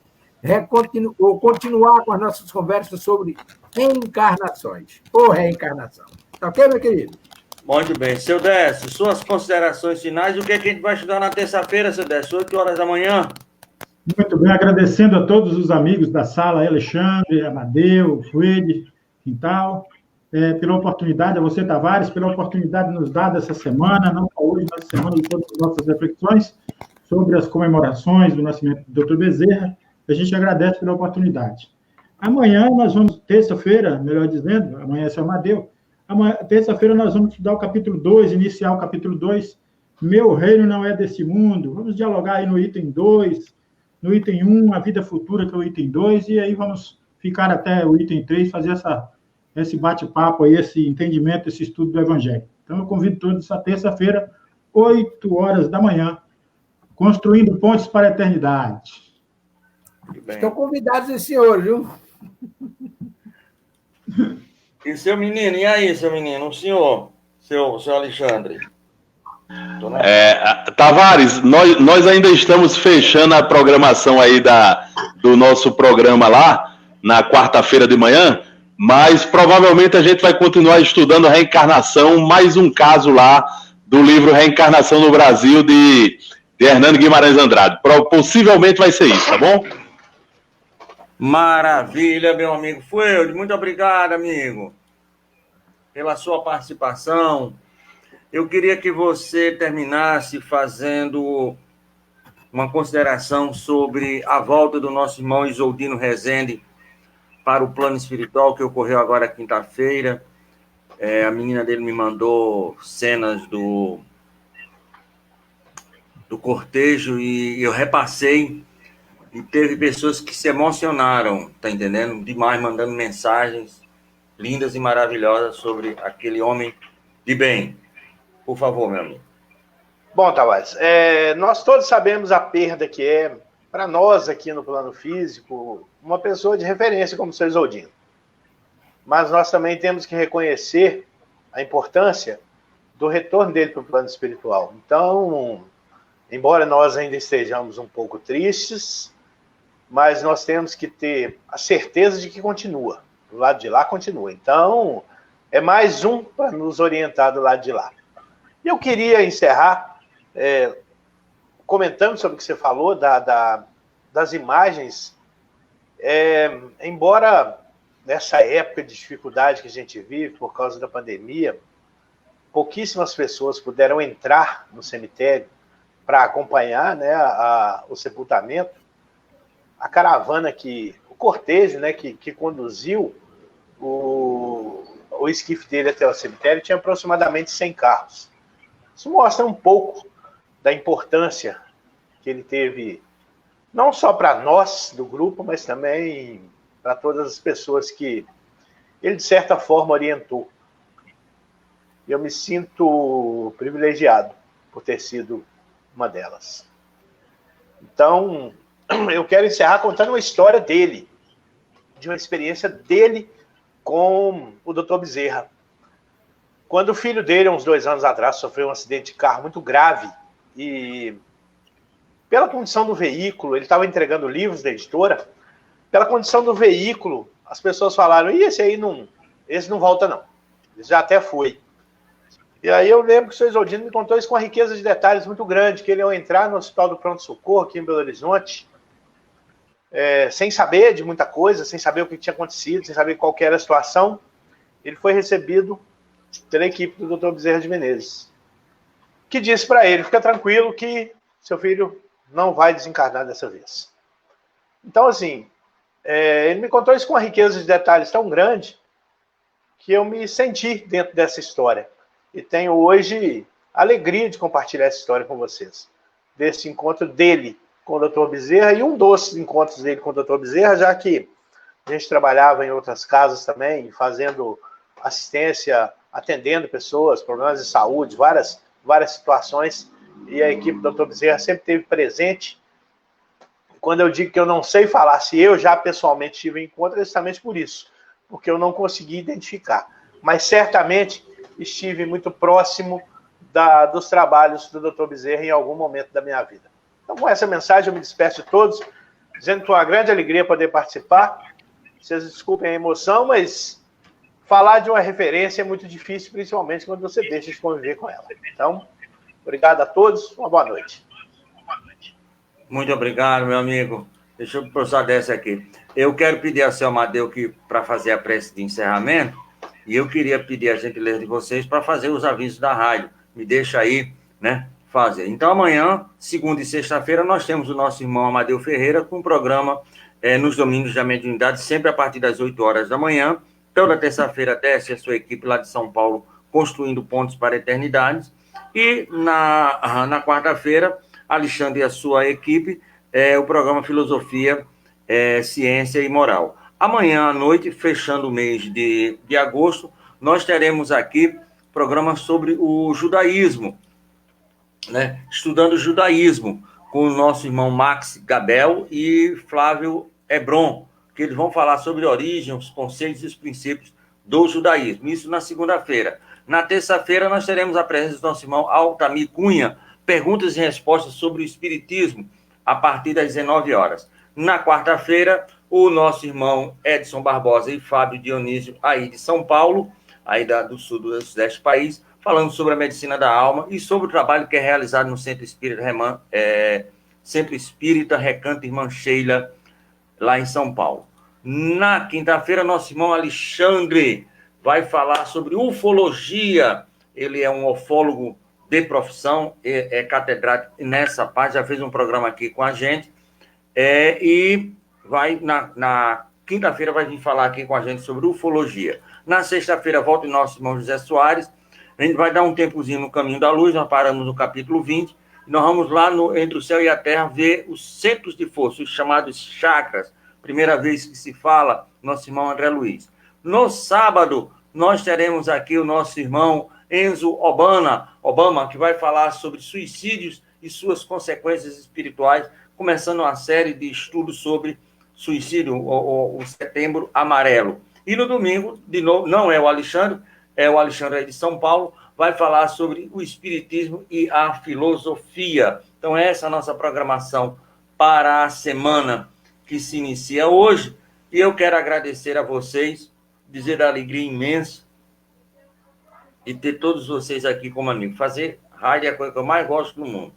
continuar com as nossas conversas sobre reencarnações, ou reencarnação. Tá ok, meu querido? Muito bem. Seu Décio, suas considerações finais. O que é que a gente vai estudar na terça-feira, seu Décio? 8 horas da manhã? Muito bem, agradecendo a todos os amigos da sala, Alexandre, Amadeu, Fuede, Quintal, pela oportunidade, a você, Tavares, pela oportunidade nos dada essa semana, não só hoje, mas semana de todas as nossas reflexões sobre as comemorações do nascimento do Dr. Bezerra. A gente agradece pela oportunidade. Amanhã nós vamos, terça-feira, melhor dizendo, amanhã é seu Amadeu, terça-feira nós vamos estudar o capítulo 2, iniciar o capítulo 2, Meu Reino Não É Desse Mundo. Vamos dialogar aí no item 2, no item 1, a vida futura, que é o item 2, e aí vamos ficar até o item 3, fazer esse bate-papo aí, esse entendimento, esse estudo do Evangelho. Então, eu convido todos essa terça-feira, 8 horas da manhã, construindo pontes para a eternidade. Estão convidados esse senhor, viu? E seu menino, e aí, seu menino? O senhor, seu Alexandre? Tavares, nós ainda estamos fechando a programação aí do nosso programa lá, na quarta-feira de manhã, mas provavelmente a gente vai continuar estudando reencarnação, mais um caso lá do livro Reencarnação no Brasil, de Hernando Guimarães Andrade. Possivelmente vai ser isso, tá bom? Maravilha, meu amigo Fuelde. Muito obrigado, amigo, pela sua participação. Eu queria que você terminasse fazendo uma consideração sobre a volta do nosso irmão Isoldino Rezende para o plano espiritual, que ocorreu agora quinta-feira. A menina dele me mandou cenas do cortejo e eu repassei, e teve pessoas que se emocionaram, tá entendendo? Demais, mandando mensagens lindas e maravilhosas sobre aquele homem de bem. Por favor, meu amigo. Bom, Tavares, nós todos sabemos a perda que é, para nós aqui no plano físico, uma pessoa de referência como o seu Isoldino. Mas nós também temos que reconhecer a importância do retorno dele para o plano espiritual. Então, embora nós ainda estejamos um pouco tristes, mas nós temos que ter a certeza de que continua. Do lado de lá, continua. Então, é mais um para nos orientar do lado de lá. E eu queria encerrar comentando sobre o que você falou das imagens. Embora nessa época de dificuldade que a gente vive por causa da pandemia, pouquíssimas pessoas puderam entrar no cemitério para acompanhar, né, o sepultamento. A caravana o cortejo, né, que conduziu o esquife dele até o cemitério tinha aproximadamente 100 carros. Isso mostra um pouco da importância que ele teve, não só para nós do grupo, mas também para todas as pessoas que ele, de certa forma, orientou. Eu me sinto privilegiado por ter sido uma delas. Então, eu quero encerrar contando uma história dele, de uma experiência dele com o Dr. Bezerra. Quando o filho dele, uns 2 anos atrás, sofreu um acidente de carro muito grave e, pela condição do veículo, ele estava entregando livros da editora, pela condição do veículo, as pessoas falaram, esse não volta não, ele já até foi. E aí eu lembro que o seu Isoldino me contou isso com uma riqueza de detalhes muito grande, que ele ao entrar no Hospital do Pronto-Socorro, aqui em Belo Horizonte, sem saber de muita coisa, sem saber o que tinha acontecido, sem saber qual que era a situação, ele foi recebido pela equipe do Dr. Bezerra de Menezes, que disse para ele, fica tranquilo que seu filho não vai desencarnar dessa vez. Então, assim, ele me contou isso com uma riqueza de detalhes tão grande que eu me senti dentro dessa história. E tenho hoje a alegria de compartilhar essa história com vocês. Desse encontro dele com o Dr. Bezerra e um dos encontros dele com o Dr. Bezerra, já que a gente trabalhava em outras casas também, fazendo assistência, atendendo pessoas, problemas de saúde, várias situações, e a equipe do Dr. Bezerra sempre esteve presente. Quando eu digo que eu não sei falar se eu já pessoalmente tive encontro, é justamente por isso, porque eu não consegui identificar. Mas certamente estive muito próximo dos trabalhos do Dr. Bezerra em algum momento da minha vida. Então, com essa mensagem, eu me despeço de todos, dizendo que é uma grande alegria poder participar. Vocês desculpem a emoção, mas falar de uma referência é muito difícil, principalmente quando você deixa de conviver com ela. Então, obrigado a todos, uma boa noite. Muito obrigado, meu amigo. Deixa eu processar dessa aqui. Eu quero pedir a seu Amadeu para fazer a prece de encerramento, e eu queria pedir a gentileza de vocês para fazer os avisos da rádio. Me deixa aí, né, fazer. Então, amanhã, segunda e sexta-feira, nós temos o nosso irmão Amadeu Ferreira com o programa nos domingos da mediunidade, sempre a partir das 8 horas da manhã. Toda terça-feira desce a sua equipe lá de São Paulo, construindo pontos para a eternidade. E na quarta-feira, Alexandre e a sua equipe, o programa Filosofia, Ciência e Moral. Amanhã à noite, fechando o mês de agosto, nós teremos aqui programa sobre o judaísmo, né? Estudando o judaísmo, com o nosso irmão Max Gabel e Flávio Hebron, que eles vão falar sobre a origem, os conceitos e os princípios do judaísmo. Isso na segunda-feira. Na terça-feira, nós teremos a presença do nosso irmão Altamir Cunha, perguntas e respostas sobre o espiritismo, a partir das 19 horas. Na quarta-feira, o nosso irmão Edson Barbosa e Fábio Dionísio, aí de São Paulo, aí do sul do sudeste do país, falando sobre a medicina da alma e sobre o trabalho que é realizado no Centro Espírita Recanto Irmã Sheila, lá em São Paulo. Na quinta-feira, nosso irmão Alexandre vai falar sobre ufologia. Ele é um ufólogo de profissão, é catedrático nessa parte, já fez um programa aqui com a gente, e vai na quinta-feira vai vir falar aqui com a gente sobre ufologia. Na sexta-feira volta o nosso irmão José Soares, a gente vai dar um tempozinho no Caminho da Luz, nós paramos no capítulo 20, e nós vamos lá entre o céu e a terra ver os centros de força, os chamados chakras, primeira vez que se fala, nosso irmão André Luiz. No sábado, nós teremos aqui o nosso irmão Enzo Obama, que vai falar sobre suicídios e suas consequências espirituais, começando uma série de estudos sobre suicídio, o Setembro Amarelo. E no domingo, de novo, não é o Alexandre, é o Alexandre aí de São Paulo, vai falar sobre o espiritismo e a filosofia. Então, essa é a nossa programação para a semana que se inicia hoje. E eu quero agradecer a vocês, dizer da alegria imensa de ter todos vocês aqui como amigos. Fazer rádio é a coisa que eu mais gosto no mundo.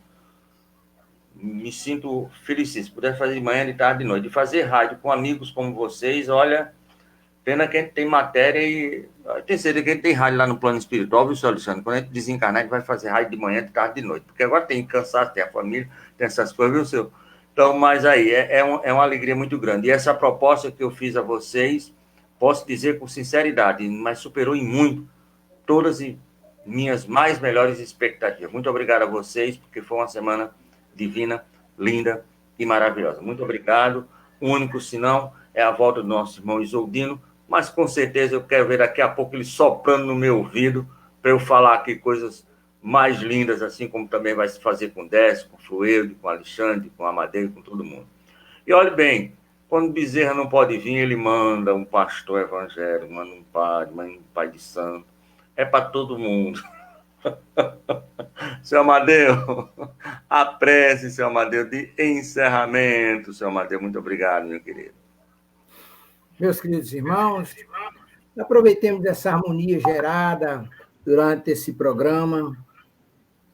Me sinto felicíssimo. Se puder fazer de manhã, de tarde, de noite. E fazer rádio com amigos como vocês, olha, pena que a gente tem matéria e... Tem certeza que a gente tem rádio lá no plano espiritual, viu, senhor Alexandre? Quando a gente desencarnar, a gente vai fazer rádio de manhã, de tarde, de noite. Porque agora tem cansaço, tem a família, tem essas coisas, viu, senhor? Então, mas aí, é uma alegria muito grande. E essa proposta que eu fiz a vocês, posso dizer com sinceridade, mas superou em muito todas as minhas mais melhores expectativas. Muito obrigado a vocês, porque foi uma semana divina, linda e maravilhosa. Muito obrigado. O único sinal é a volta do nosso irmão Isoldino, mas com certeza eu quero ver daqui a pouco ele soprando no meu ouvido para eu falar aqui coisas mais lindas, assim como também vai se fazer com o Décio, com o Flueude, com o Alexandre, com o Amadeu, com todo mundo. E olhe bem, quando Bezerra não pode vir, ele manda um pastor evangélico, manda um padre, manda um pai de santo. É para todo mundo. Seu Amadeu, a prece, seu Amadeu, de encerramento. Seu Amadeu, muito obrigado, meu querido. Meus queridos irmãos, aproveitemos essa harmonia gerada durante esse programa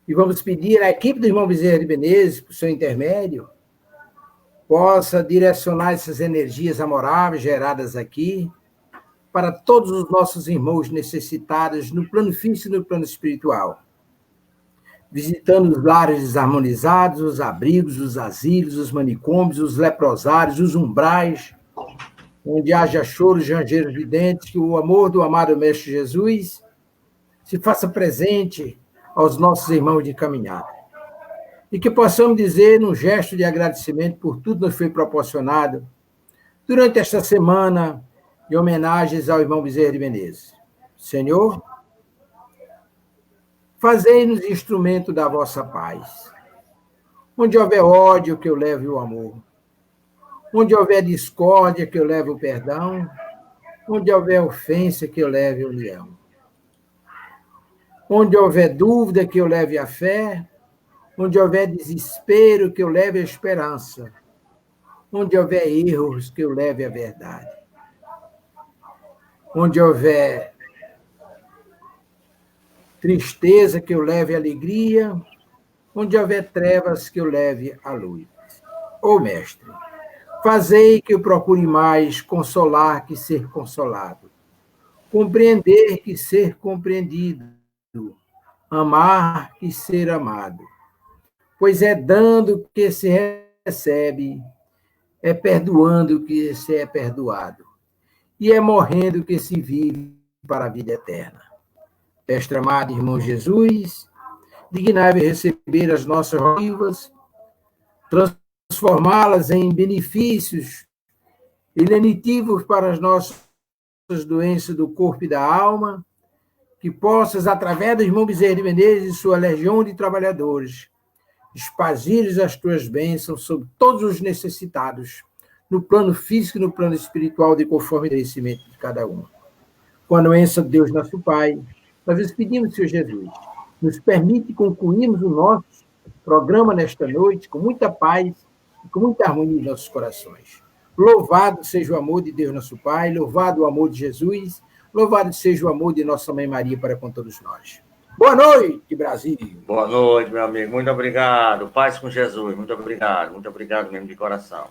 e vamos pedir à equipe do irmão Bezerra de Menezes, por seu intermédio, possa direcionar essas energias amoráveis geradas aqui para todos os nossos irmãos necessitados no plano físico e no plano espiritual, visitando os lares desarmonizados, os abrigos, os asilos, os manicômios, os leprosários, os umbrais, onde haja choros, rangeiros de dentes, que o amor do amado Mestre Jesus se faça presente aos nossos irmãos de caminhada. E que possamos dizer, num gesto de agradecimento por tudo que nos foi proporcionado, durante esta semana, de homenagens ao irmão Bezerra de Menezes. Senhor, fazei-nos instrumento da vossa paz. Onde houver ódio, que eu leve o amor. Onde houver discórdia, que eu leve o perdão. Onde houver ofensa, que eu leve a união. Onde houver dúvida, que eu leve a fé. Onde houver desespero, que eu leve a esperança. Onde houver erros, que eu leve a verdade. Onde houver tristeza, que eu leve alegria. Onde houver trevas, que eu leve a luz. Ó Mestre, fazei que eu procure mais consolar que ser consolado, compreender que ser compreendido, amar que ser amado. Pois é dando que se recebe, é perdoando que se é perdoado, e é morrendo que se vive para a vida eterna. Mestre amado, irmão Jesus, dignai-vos receber as nossas rosas, transformá-las em benefícios e lenitivos para as nossas doenças do corpo e da alma, que possas, através do irmão Bezerra de Menezes e sua legião de trabalhadores, espazires as tuas bênçãos sobre todos os necessitados, no plano físico e no plano espiritual, de conforme o merecimento de cada um. Com a anuência de Deus nosso Pai, nós vos pedimos, Senhor Jesus, nos permite concluirmos o nosso programa nesta noite com muita paz e com muita harmonia em nossos corações. Louvado seja o amor de Deus nosso Pai, louvado o amor de Jesus, louvado seja o amor de nossa Mãe Maria para com todos nós. Boa noite, Brasil! Boa noite, meu amigo. Muito obrigado. Paz com Jesus. Muito obrigado mesmo de coração.